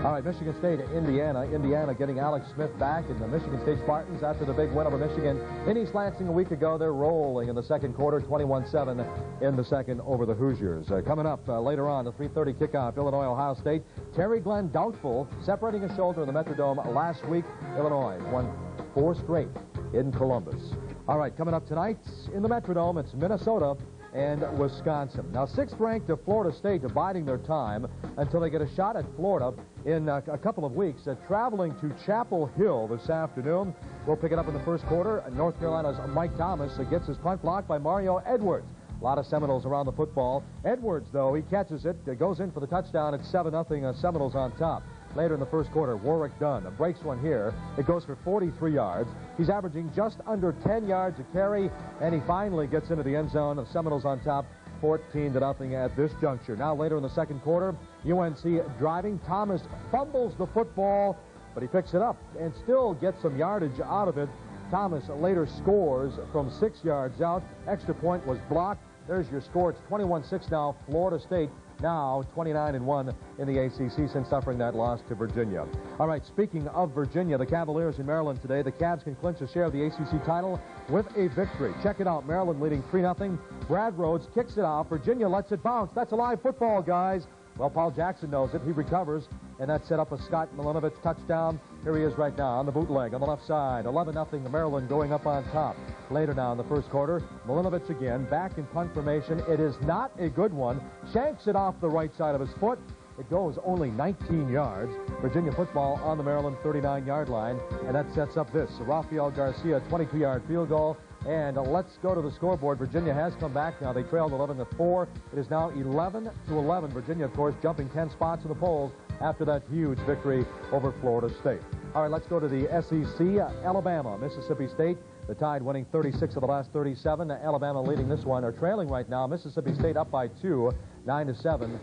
S6: All right, Michigan State, Indiana. Indiana getting Alex Smith back in the Michigan State Spartans after the big win over Michigan in East Lansing a week ago. They're rolling in the second quarter, 21-7 in the second over the Hoosiers. Coming up later on, the 3:30 kickoff, Illinois-Ohio State. Terry Glenn doubtful, separating his shoulder in the Metrodome last week. Illinois won 4 straight in Columbus. All right, coming up tonight in the Metrodome, it's Minnesota and Wisconsin. Now, 6th-ranked Florida State biding their time until they get a shot at Florida in a couple of weeks. Traveling to Chapel Hill this afternoon. We'll pick it up in the first quarter. North Carolina's Mike Thomas gets his punt blocked by Mario Edwards. A lot of Seminoles around the football. Edwards, though, he catches it, goes in for the touchdown. It's 7-0 Seminoles on top. Later in the first quarter, Warwick Dunn breaks one here. It goes for 43 yards. He's averaging just under 10 yards a carry, and he finally gets into the end zone. The Seminoles on top, 14-0 at this juncture. Now later in the second quarter, UNC driving. Thomas fumbles the football, but he picks it up and still gets some yardage out of it. Thomas later scores from 6 yards out. Extra point was blocked. There's your score. It's 21-6 now. Florida State now 29-1 in the ACC since suffering that loss to Virginia. All right, speaking of Virginia, the Cavaliers in Maryland today. The Cavs can clinch a share of the ACC title with a victory. Check it out. Maryland leading 3-0. Brad Rhodes kicks it off. Virginia lets it bounce. That's a live football, guys. Well, Paul Jackson knows it. He recovers, and that set up a Scott Milinovic touchdown. Here he is right now on the bootleg on the left side. 11-0 Maryland going up on top. Later now in the first quarter, Milinovic again back in punt formation. It is not a good one. Shanks it off the right side of his foot. It goes only 19 yards. Virginia football on the Maryland 39-yard line, and that sets up this. Rafael Garcia, 22-yard field goal. And let's go to the scoreboard. Virginia has come back now. They trailed 11-4. It is now 11-11. Virginia, of course, jumping 10 spots in the polls after that huge victory over Florida State. All right, let's go to the SEC. Alabama, Mississippi State. The Tide winning 36 of the last 37. Alabama leading this one, or trailing right now. Mississippi State up by 2, 9-7.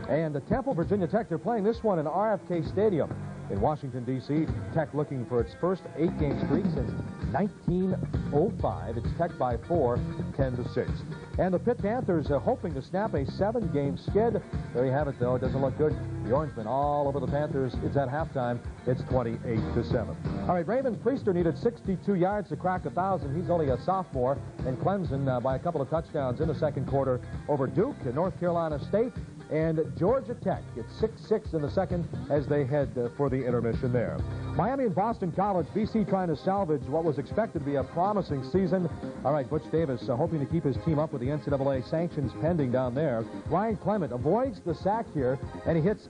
S6: And the Temple, Virginia Tech, they're playing this one in RFK Stadium in Washington, D.C. Tech looking for its first 8-game streak since 1905. It's Tech by 4, 10-6. And the Pitt Panthers are hoping to snap a 7-game skid. There you have it, though. It doesn't look good. The Orangemen all over the Panthers. It's at halftime. It's 28-7. All right, Raymond Priester needed 62 yards to crack 1,000. He's only a sophomore. And Clemson by a couple of touchdowns in the second quarter over Duke and North Carolina State. And Georgia Tech gets 6-6 in the second as they head for the intermission there. Miami and Boston College, BC trying to salvage what was expected to be a promising season. All right, Butch Davis hoping to keep his team up with the NCAA sanctions pending down there. Ryan Clement avoids the sack here, and he hits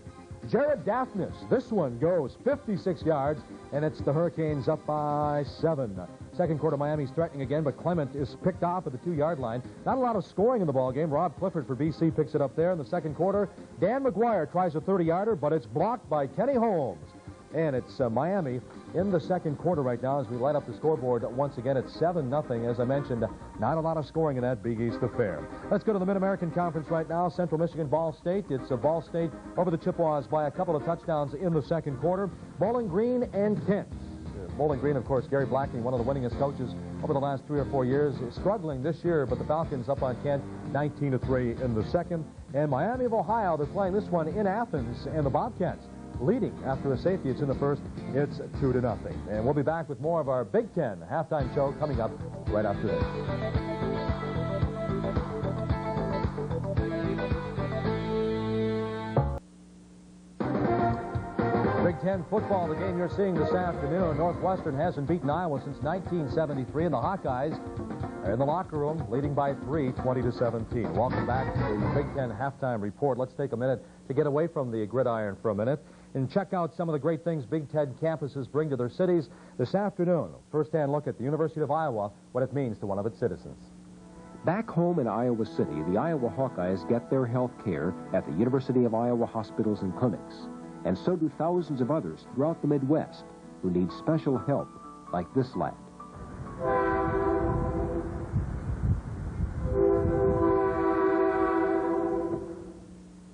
S6: Jared Daphnis. This one goes 56 yards, and it's the Hurricanes up by 7. Second quarter, Miami's threatening again, but Clement is picked off at the 2-yard line. Not a lot of scoring in the ballgame. Rob Clifford for BC picks it up there in the second quarter. Dan McGuire tries a 30-yarder, but it's blocked by Kenny Holmes. And it's Miami in the second quarter right now as we light up the scoreboard once again. It's 7-0. As I mentioned, not a lot of scoring in that Big East affair. Let's go to the Mid-American Conference right now. Central Michigan, Ball State. It's Ball State over the Chippewas by a couple of touchdowns in the second quarter. Bowling Green and Kent. Bowling Green, of course, Gary Blackney, one of the winningest coaches over the last 3 or 4 years, is struggling this year, but the Falcons up on Kent 19-3 in the second. And Miami of Ohio, they're playing this one in Athens, and the Bobcats leading after a safety. It's in the first. It's 2-0. And we'll be back with more of our Big Ten halftime show coming up right after this. Big Ten football, the game you're seeing this afternoon. Northwestern hasn't beaten Iowa since 1973, and the Hawkeyes in the locker room, leading by 3, 20-17. Welcome back to the Big Ten halftime report. Let's take a minute to get away from the gridiron for a minute and check out some of the great things Big Ten campuses bring to their cities. This afternoon, first-hand look at the University of Iowa, what it means to one of its citizens.
S7: Back home in Iowa City, the Iowa Hawkeyes get their health care at the University of Iowa hospitals and clinics. And so do thousands of others throughout the Midwest who need special help, like this lad.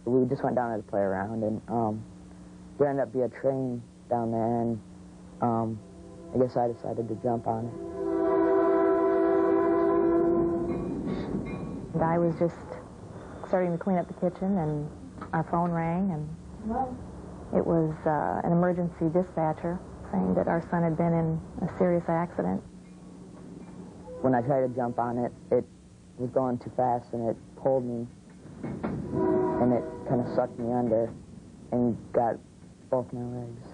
S8: We just went down there to play around, and there ended up being a train down there, and I guess I decided to jump on it.
S9: And I was just starting to clean up the kitchen, and our phone rang, and it was an emergency dispatcher saying that our son had been in a serious accident.
S8: When I tried to jump on it, it was going too fast, and it pulled me, and it kind of sucked me under and got both my legs.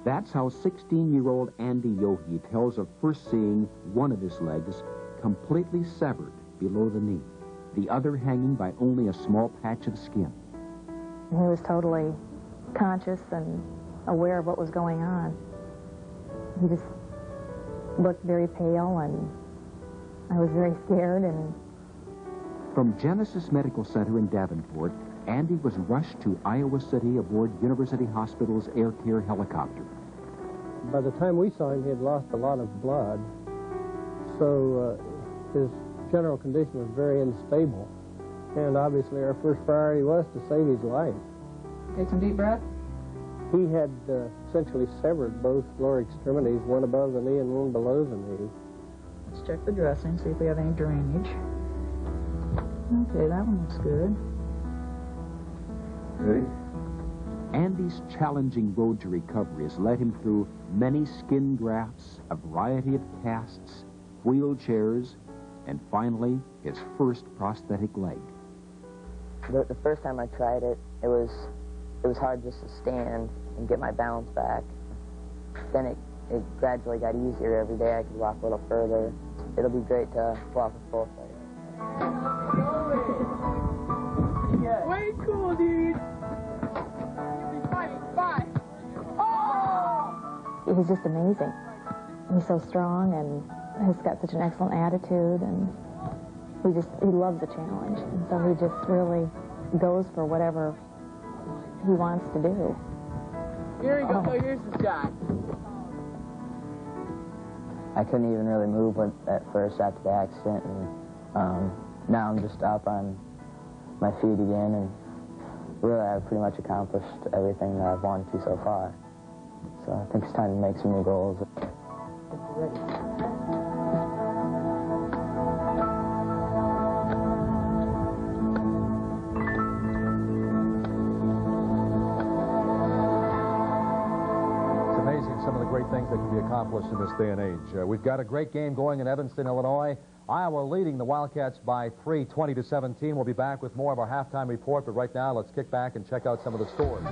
S7: That's how 16-year-old Andy Yohe tells of first seeing one of his legs completely severed below the knee, the other hanging by only a small patch of skin.
S9: He was totally conscious and aware of what was going on. He just looked very pale, and I was very scared. And
S7: from Genesis Medical Center in Davenport, Andy was rushed to Iowa City aboard University Hospital's air care helicopter.
S10: By the time we saw him, he had lost a lot of blood, so his general condition was very unstable. And obviously our first priority was to save his life.
S11: Take some deep breath.
S10: He had essentially severed both lower extremities, one above the knee and one below the knee.
S11: Let's check the dressing, see if we have any drainage. Okay, that one looks good.
S7: Ready? Andy's challenging road to recovery has led him through many skin grafts, a variety of casts, wheelchairs, and finally, his first prosthetic leg.
S8: The first time I tried it, it was hard just to stand and get my balance back. Then it gradually got easier. Every day I could walk a little further. It'll be great to walk with both legs.
S11: Way cool, dude.
S9: he's just amazing. He's so strong and has got such an excellent attitude, and he loves the challenge. And so he just really goes for whatever he wants to do.
S11: Here we go. Oh. Here's the shot.
S8: I couldn't even really move at first after the accident, and now I'm just up on my feet again, and really I've pretty much accomplished everything that I've wanted to so far. So I think it's time to make some new goals.
S6: Some of the great things that can be accomplished in this day and age. We've got a great game going in Evanston, Illinois. Iowa leading the Wildcats by 3, 20-17. We'll be back with more of our halftime report, but right now let's kick back and check out some of the scores.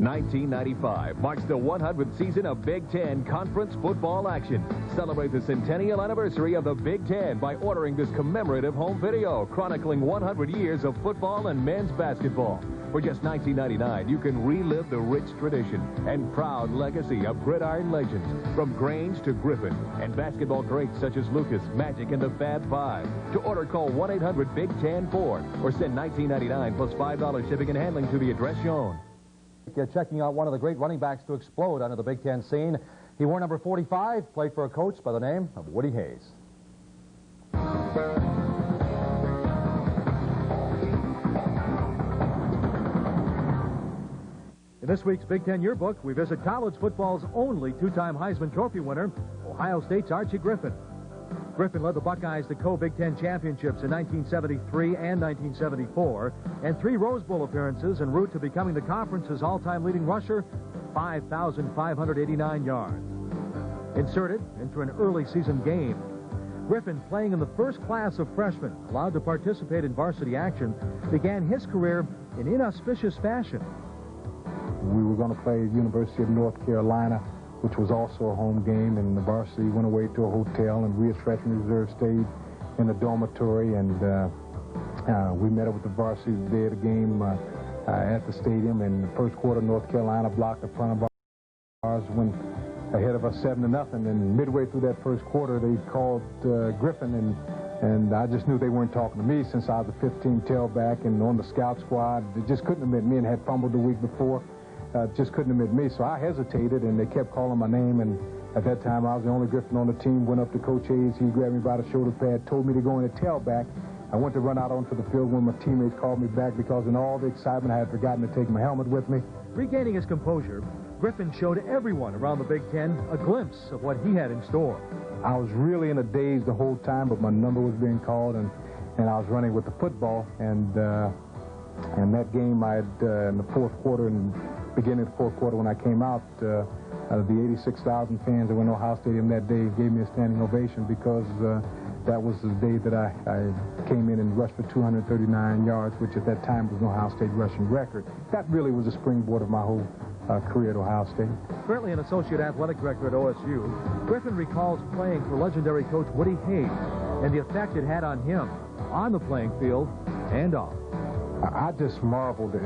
S12: $1995 marks the 100th season of Big Ten Conference football action. Celebrate the centennial anniversary of the Big Ten by ordering this commemorative home video chronicling 100 years of football and men's basketball. For just $19.99, you can relive the rich tradition and proud legacy of gridiron legends from Grange to Griffin and basketball greats such as Lucas, Magic, and the Fab Five. To order, call 1-800-BIG-TEN-4 or send $19.99 plus $5 shipping and handling to the address shown.
S6: Checking out one of the great running backs to explode under the Big Ten scene. He wore number 45, played for a coach by the name of Woody Hayes. this week's Big Ten Yearbook, we visit college football's only two-time Heisman Trophy winner, Ohio State's Archie Griffin. Griffin led the Buckeyes to co-Big Ten championships in 1973 and 1974, and 3 Rose Bowl appearances en route to becoming the conference's all-time leading rusher, 5,589 yards. Inserted into an early season game, Griffin, playing in the first class of freshmen, allowed to participate in varsity action, began his career in inauspicious fashion.
S4: We were going to play at University of North Carolina, which was also a home game, and the varsity went away to a hotel, and we as freshman reserve stayed in the dormitory, and we met up with the varsity the day of the game at the stadium. In the first quarter, North Carolina blocked the front of ours, went ahead of us 7-0, and midway through that first quarter, they called Griffin, and I just knew they weren't talking to me since I was a 15 tailback and on the scout squad. They just couldn't admit me and had fumbled the week before. Just couldn't admit me, so I hesitated, and they kept calling my name, and at that time I was the only Griffin on the team. Went up to Coach Hayes, he grabbed me by the shoulder pad, told me to go in at tailback. I went to run out onto the field when my teammates called me back because in all the excitement I had forgotten to take my helmet with me.
S6: Regaining his composure, Griffin showed everyone around the Big Ten a glimpse of what he had in store.
S4: I was really in a daze the whole time, but my number was being called, and I was running with the football, and that game I had in the fourth quarter and beginning of the fourth quarter when I came out, the 86,000 fans that went to Ohio Stadium that day gave me a standing ovation because that was the day that I came in and rushed for 239 yards, which at that time was an Ohio State rushing record. That really was a springboard of my whole career at Ohio State.
S6: Currently an associate athletic director at OSU, Griffin recalls playing for legendary coach Woody Hayes and the effect it had on him on the playing field and off.
S4: I just marveled at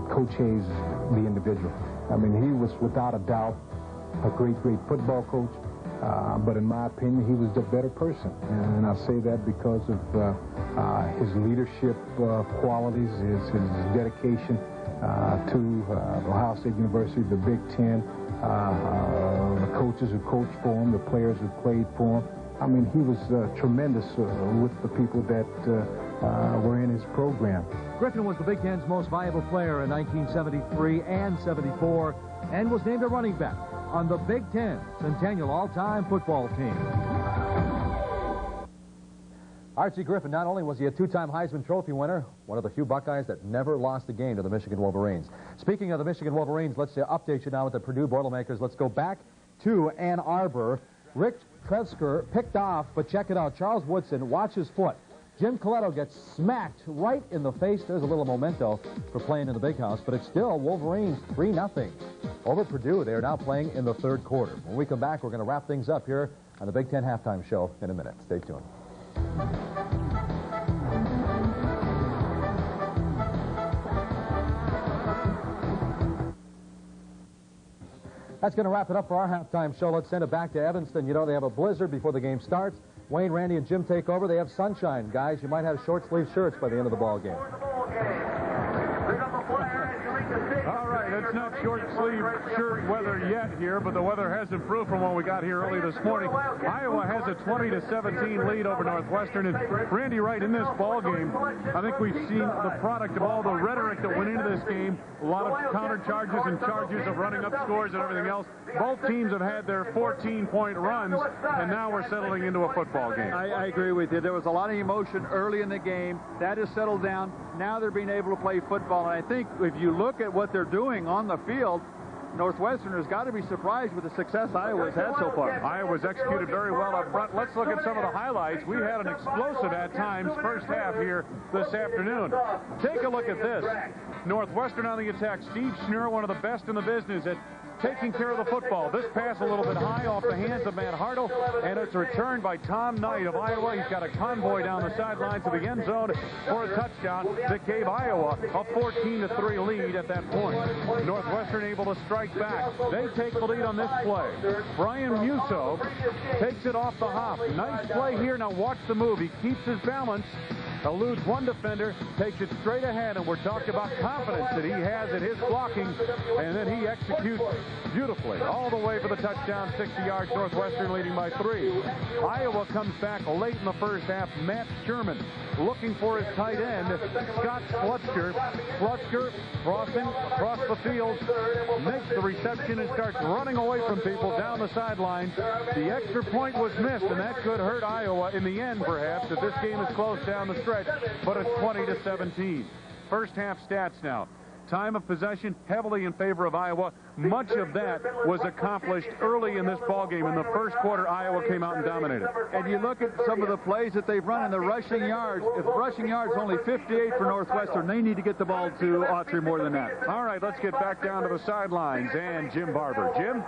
S4: Coach Hayes, the individual. I mean, he was without a doubt a great football coach, but in my opinion, he was the better person. And I say that because of his leadership qualities, his dedication to Ohio State University, the Big Ten, the coaches who coached for him, the players who played for him. I mean, he was tremendous with the people that were in his program.
S6: Griffin was the Big Ten's most valuable player in 1973 and 74 and was named a running back on the Big Ten Centennial All-Time Football Team. Archie Griffin, not only was he a two-time Heisman Trophy winner, one of the few Buckeyes that never lost a game to the Michigan Wolverines. Speaking of the Michigan Wolverines, let's update you now with the Purdue Boilermakers. Let's go back to Ann Arbor. Rick Tresker picked off, but check it out. Charles Woodson, watch his foot. Jim Coletto gets smacked right in the face. There's a little memento for playing in the big house, but it's still Wolverines 3-0 over Purdue. They are now playing in the third quarter. When we come back, we're going to wrap things up here on the Big Ten Halftime Show in a minute. Stay tuned. That's going to wrap it up for our halftime show. Let's send it back to Evanston. You know, they have a blizzard before the game starts. Wayne, Randy, and Jim take over. They have sunshine. Guys, you might have short-sleeve shirts by the end of the ball game.
S1: All right, it's not short-sleeve shirt weather yet here, but the weather has improved from when we got here early this morning. Iowa has a 20-17 lead over Northwestern, and Randy, right, in this ball game, I think we've seen the product of all the rhetoric that went into this game, a lot of counter charges and charges of running up scores and everything else. Both teams have had their 14-point runs, and now we're settling into a football game.
S2: I agree with you. There was a lot of emotion early in the game. That has settled down. Now they're being able to play football, and I think if you look at what they're doing on the field, Northwestern has got to be surprised with the success Iowa's had so far.
S1: Iowa's executed very well up front. Let's look at some of the highlights. We had an explosive at times first half here this afternoon. Take a look at this. Northwestern on the attack. Steve Schnur, one of the best in the business at taking care of the football. This pass a little bit high off the hands of Matt Hartle, and it's returned by Tom Knight of Iowa. He's got a convoy down the sidelines to the end zone for a touchdown that gave Iowa a 14-3 lead at that point. Northwestern able to strike back. They take the lead on this play. Brian Musso takes it off the hop. Nice play here. Now watch the move. He keeps his balance, eludes one defender, takes it straight ahead, and we're talking about confidence that he has in his blocking, and then he executes beautifully all the way for the touchdown, 60 yards. Northwestern leading by 3. Iowa comes back late in the first half. Matt Sherman looking for his tight end, Scott Slutsker. Slutsker crossing across the field, makes the reception and starts running away from people down the sideline. The extra point was missed, and that could hurt Iowa in the end, perhaps, if this game is close down the stretch, but it's 20-17. First half stats now. Time of possession heavily in favor of Iowa. Much of that was accomplished early in this ball game. In the first quarter, Iowa came out and dominated.
S2: And you look at some of the plays that they've run in the rushing yards. If rushing yards only 58 for Northwestern, they need to get the ball to Autry more than that.
S1: All right, let's get back down to the sidelines and Jim Barber. Jim?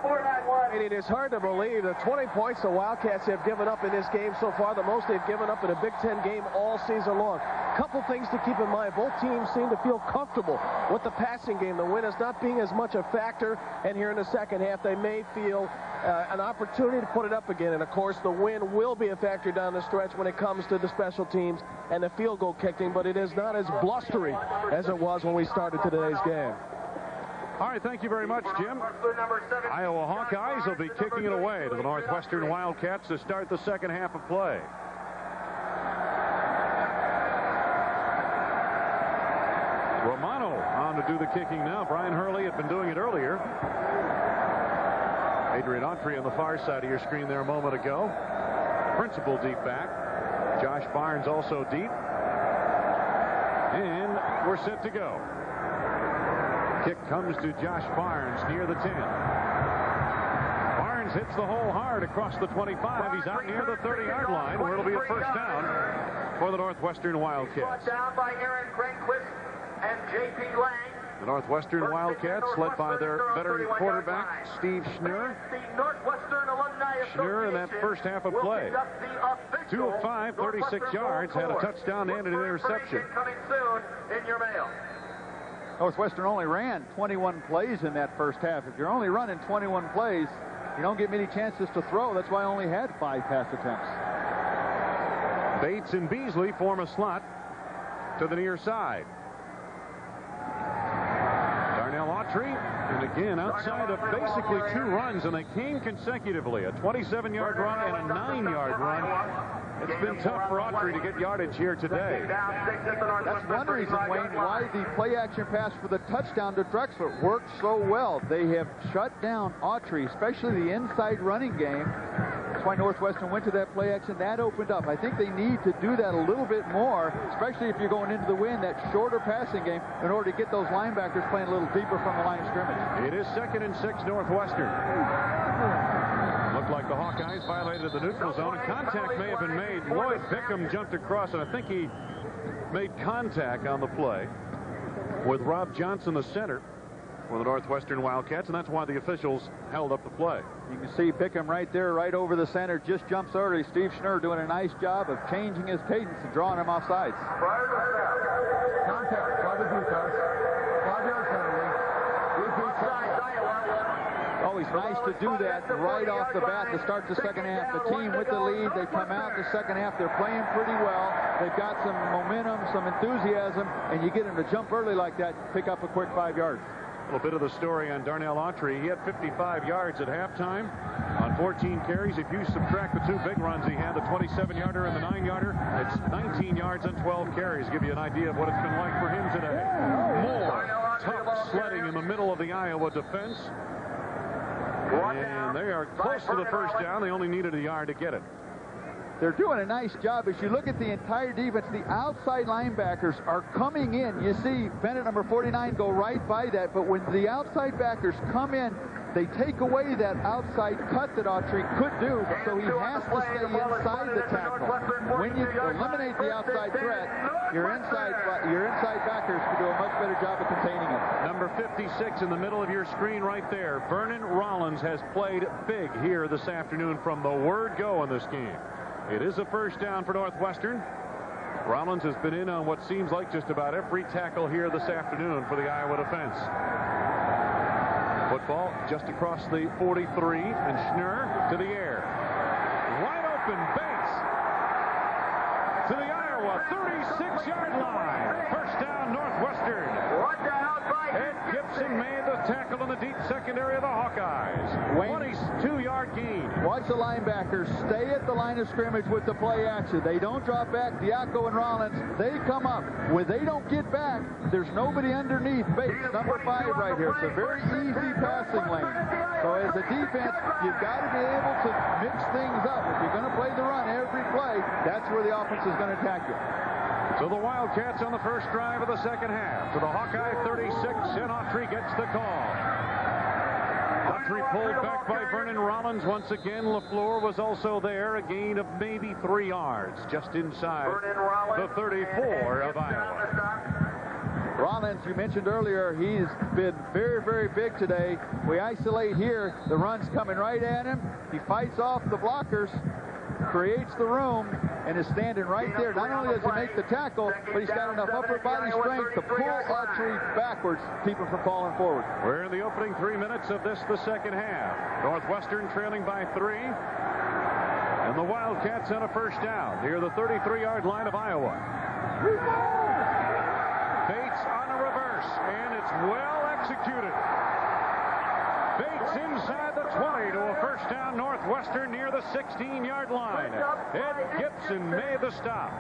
S5: And it is hard to believe the 20 points the Wildcats have given up in this game so far, the most they've given up in a Big Ten game all season long. Couple things to keep in mind. Both teams seem to feel comfortable with the passing game. The win is not being as much a factor, and here in the second half they may feel an opportunity to put it up again. And of course the win will be a factor down the stretch when it comes to the special teams and the field goal kicking, but it is not as blustery as it was when we started today's game.
S1: All right, thank you very much, Jim. Iowa Hawkeyes will be kicking it away to the Northwestern Wildcats to start the second half of play. Romano on to do the kicking now. Brian Hurley had been doing it earlier. Adrian Autry on the far side of your screen there a moment ago. Principal deep back. Josh Barnes also deep. And we're set to go. Kick comes to Josh Barnes near the 10. Barnes hits the hole hard across the 25. He's out near the 30-yard line, where it'll be a first down for the Northwestern Wildcats.
S3: Down by Aaron Cranquist and J.P. Lang.
S1: The Northwestern Wildcats, led by their veteran quarterback, Steve Schnur. Schnur in that first half of play. 2 of 5, 36 yards, had a touchdown and an interception.
S3: Coming soon in your mail.
S2: Northwestern only ran 21 plays in that first half. If you're only running 21 plays, you don't get many chances to throw. That's why I only had 5 pass attempts.
S1: Bates and Beasley form a slot to the near side. Darnell Autry, and again outside of basically 2 runs, and they came consecutively. A 27-yard run and a 9-yard run. It's been tough for Autry to get yardage here today.
S2: That's one reason, Wayne, why the play-action pass for the touchdown to Drexler worked so well. They have shut down Autry, especially the inside running game. That's why Northwestern went to that play-action. That opened up. I think they need to do that a little bit more, especially if you're going into the wind, that shorter passing game, in order to get those linebackers playing a little deeper from the line of scrimmage.
S1: It is 2nd and 6 Northwestern. Looked like the Hawkeyes violated the neutral zone, and contact may have been made. Lloyd Pickham jumped across, and I think he made contact on the play with Rob Johnson, the center, for the Northwestern Wildcats, and that's why the officials held up the play.
S2: You can see Pickham right there, right over the center, just jumps early. Steve Schnur doing a nice job of changing his cadence and drawing him off sides.
S13: Contact by the defense. 5-yard penalty.
S2: Always nice to do that right off the bat to start the second half. The team with the lead, they come out the second half, they're playing pretty well. They've got some momentum, some enthusiasm, and you get them to jump early like that, pick up a quick 5 yards.
S1: A little bit of the story on Darnell Autry. He had 55 yards at halftime on 14 carries. If you subtract the 2 big runs he had, the 27-yarder and the 9-yarder, it's 19 yards and 12 carries. Give you an idea of what it's been like for him today. More tough sledding in the middle of the Iowa defense. And they are close to the first down. They only needed a yard to get it.
S2: They're doing a nice job. As you look at the entire defense, the outside linebackers are coming in. You see Bennett, number 49, go right by that. But when the outside backers come in, they take away that outside cut that Autry could do, so he has to stay inside the tackle. When you eliminate the outside threat, your inside backers can do a much better job of containing it.
S1: Number 56 in the middle of your screen right there. Vernon Rollins has played big here this afternoon from the word go in this game. It is a first down for Northwestern. Rollins has been in on what seems like just about every tackle here this afternoon for the Iowa defense. Football just across the 43, and Schnur to the air. Wide open, Bates to the Iowa Iowa 36-yard line. First down, Northwestern.
S3: One down by
S1: Ed Gibson made the tackle in the deep secondary of the Hawkeyes. 22-yard gain.
S2: Watch the linebackers stay at the line of scrimmage with the play action. They don't drop back. Diaco and Rollins, they come up. When they don't get back, there's nobody underneath Bates, number 5 right here. It's a very easy passing lane. So as a defense, you've got to be able to mix things up. If you're going to play the run every play, that's where the offense is going to attack you.
S1: So the Wildcats on the first drive of the second half. To the Hawkeye 36, and Autry gets the call. Autry pulled back by Vernon Rollins. Once again, LaFleur was also there. A gain of maybe 3 yards, just inside the 34 of Iowa.
S2: Rollins, you mentioned earlier, he's been very, very big today. We isolate here. The run's coming right at him. He fights off the blockers, creates the room, and is standing right there. Not only does he make the tackle, but he's got enough upper body strength to pull Autry backwards, keep him from falling forward.
S1: We're in the opening 3 minutes of the second half. Northwestern trailing by 3. And the Wildcats on a first down near the 33-yard line of Iowa. Bates on a reverse, and it's well executed. Bates inside the 20 to a first down. Northwestern near the 16-yard line. Ed Gibson made the stop.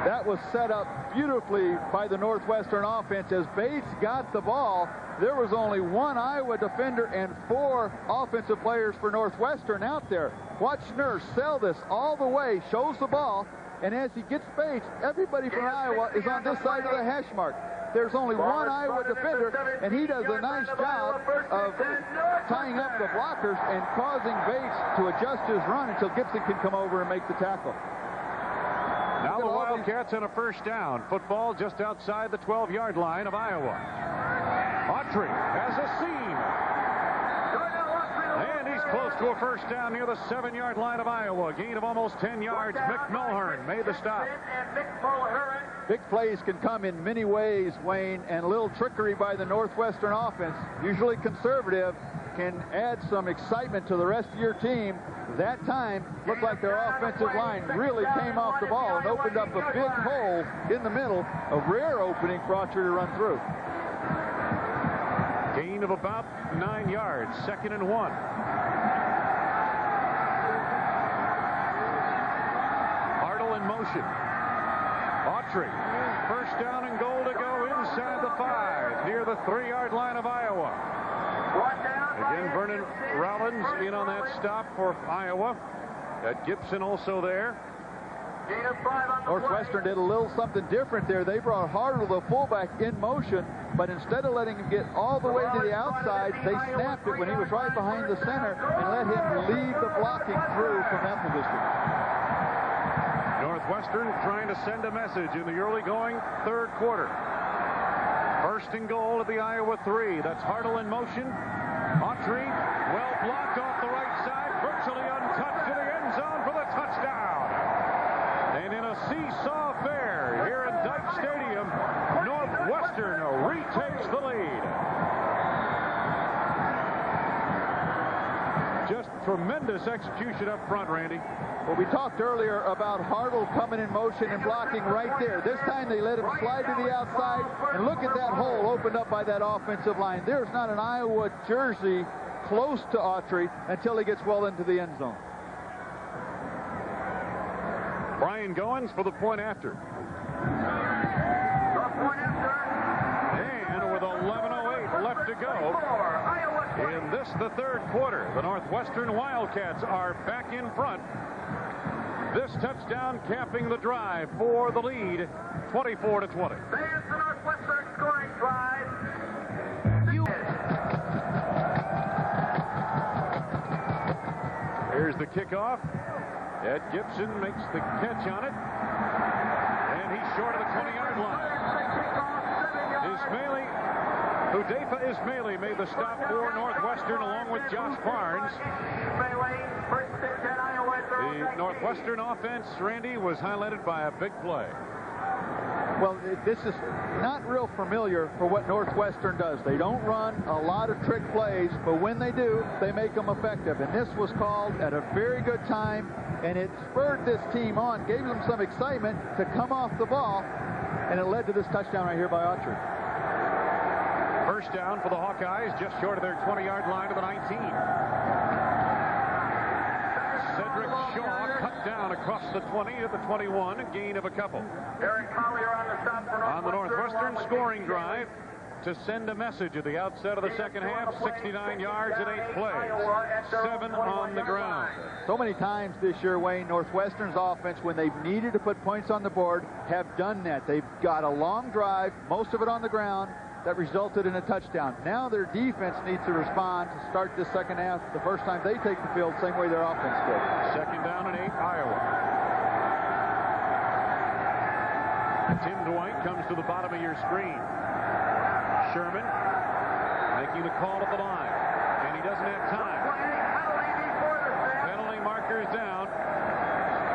S2: That was set up beautifully by the Northwestern offense. As Bates got the ball, there was only 1 Iowa defender and 4 offensive players for Northwestern out there. Watch Schnur sell this all the way, shows the ball, and as he gets Bates, everybody from Iowa is on this side of the hash mark. There's only 1 Iowa defender, and he does a nice job of tying up the blockers and causing Bates to adjust his run until Gibson can come over and make the tackle.
S1: Now the Wildcats on a first down. Football just outside the 12-yard line of Iowa. Autry has a seam. And he's close to a first down near the 7-yard line of Iowa. Gain of almost 10 yards. Mick Mulhern made the stop.
S2: Big plays can come in many ways, Wayne, and a little trickery by the Northwestern offense, usually conservative, can add some excitement to the rest of your team. That time, looked like their offensive line really came off the ball and opened up a big hole in the middle, a rare opening for Autry to run through.
S1: Gain of about 9 yards, 2nd and 1. Hartle in motion. Autry, first down and goal to go inside the 5, near the 3-yard line of Iowa. Again, Vernon Rollins in on that stop for Iowa. Ed Gibson also there.
S2: Northwestern did a little something different there. They brought Hartle, the fullback, in motion, but instead of letting him get all the way to the outside, they snapped it when he was right behind the center and let him lead the blocking through from that position.
S1: Northwestern trying to send a message in the early going 3rd quarter. First and goal at the Iowa 3. That's Hartle in motion. Autry, well blocked off the right side, virtually untouched to the end zone for the touchdown. And in a seesaw affair here in Dyke Stadium, Northwestern retakes the lead. Just tremendous execution up front, Randy.
S2: Well, we talked earlier about Hartle coming in motion and blocking right there. This time they let him slide to the outside, and look at that hole opened up by that offensive line. There's not an Iowa jersey close to Autry until he gets well into the end zone.
S1: Brian Goins for the point after. And with 11:08 left to go in this, the 3rd quarter, the Northwestern Wildcats are back in front. This touchdown capping the drive for the lead, 24-20.
S3: There's the Northwestern scoring drive.
S1: Here's the kickoff. Ed Gibson makes the catch on it. And he's short of the 20-yard line. Hudayfa Ismaili made the stop for Northwestern along with Josh Barnes. The Northwestern offense, Randy, was highlighted by a big play.
S2: Well, this is not real familiar for what Northwestern does. They don't run a lot of trick plays, but when they do, they make them effective. And this was called at a very good time, and it spurred this team on, gave them some excitement to come off the ball, and it led to this touchdown right here by Autry.
S1: First down for the Hawkeyes, just short of their 20-yard line to the 19. Cedric Shaw cut down across the 20 to the 21, a gain of a couple.
S3: Eric Collier on the stop for
S1: On the Northwestern scoring drive to send a message at the outset of the second half, 69 yards in 8 plays, 7 on the ground.
S2: So many times this year, Wayne, Northwestern's offense, when they've needed to put points on the board, have done that. They've got a long drive, most of it on the ground, that resulted in a touchdown. Now their defense needs to respond to start this second half the first time they take the field, same way their offense did.
S1: Second down and 8, Iowa. Tim Dwight comes to the bottom of your screen. Sherman making the call at the line, and he doesn't have time. Penalty markers down.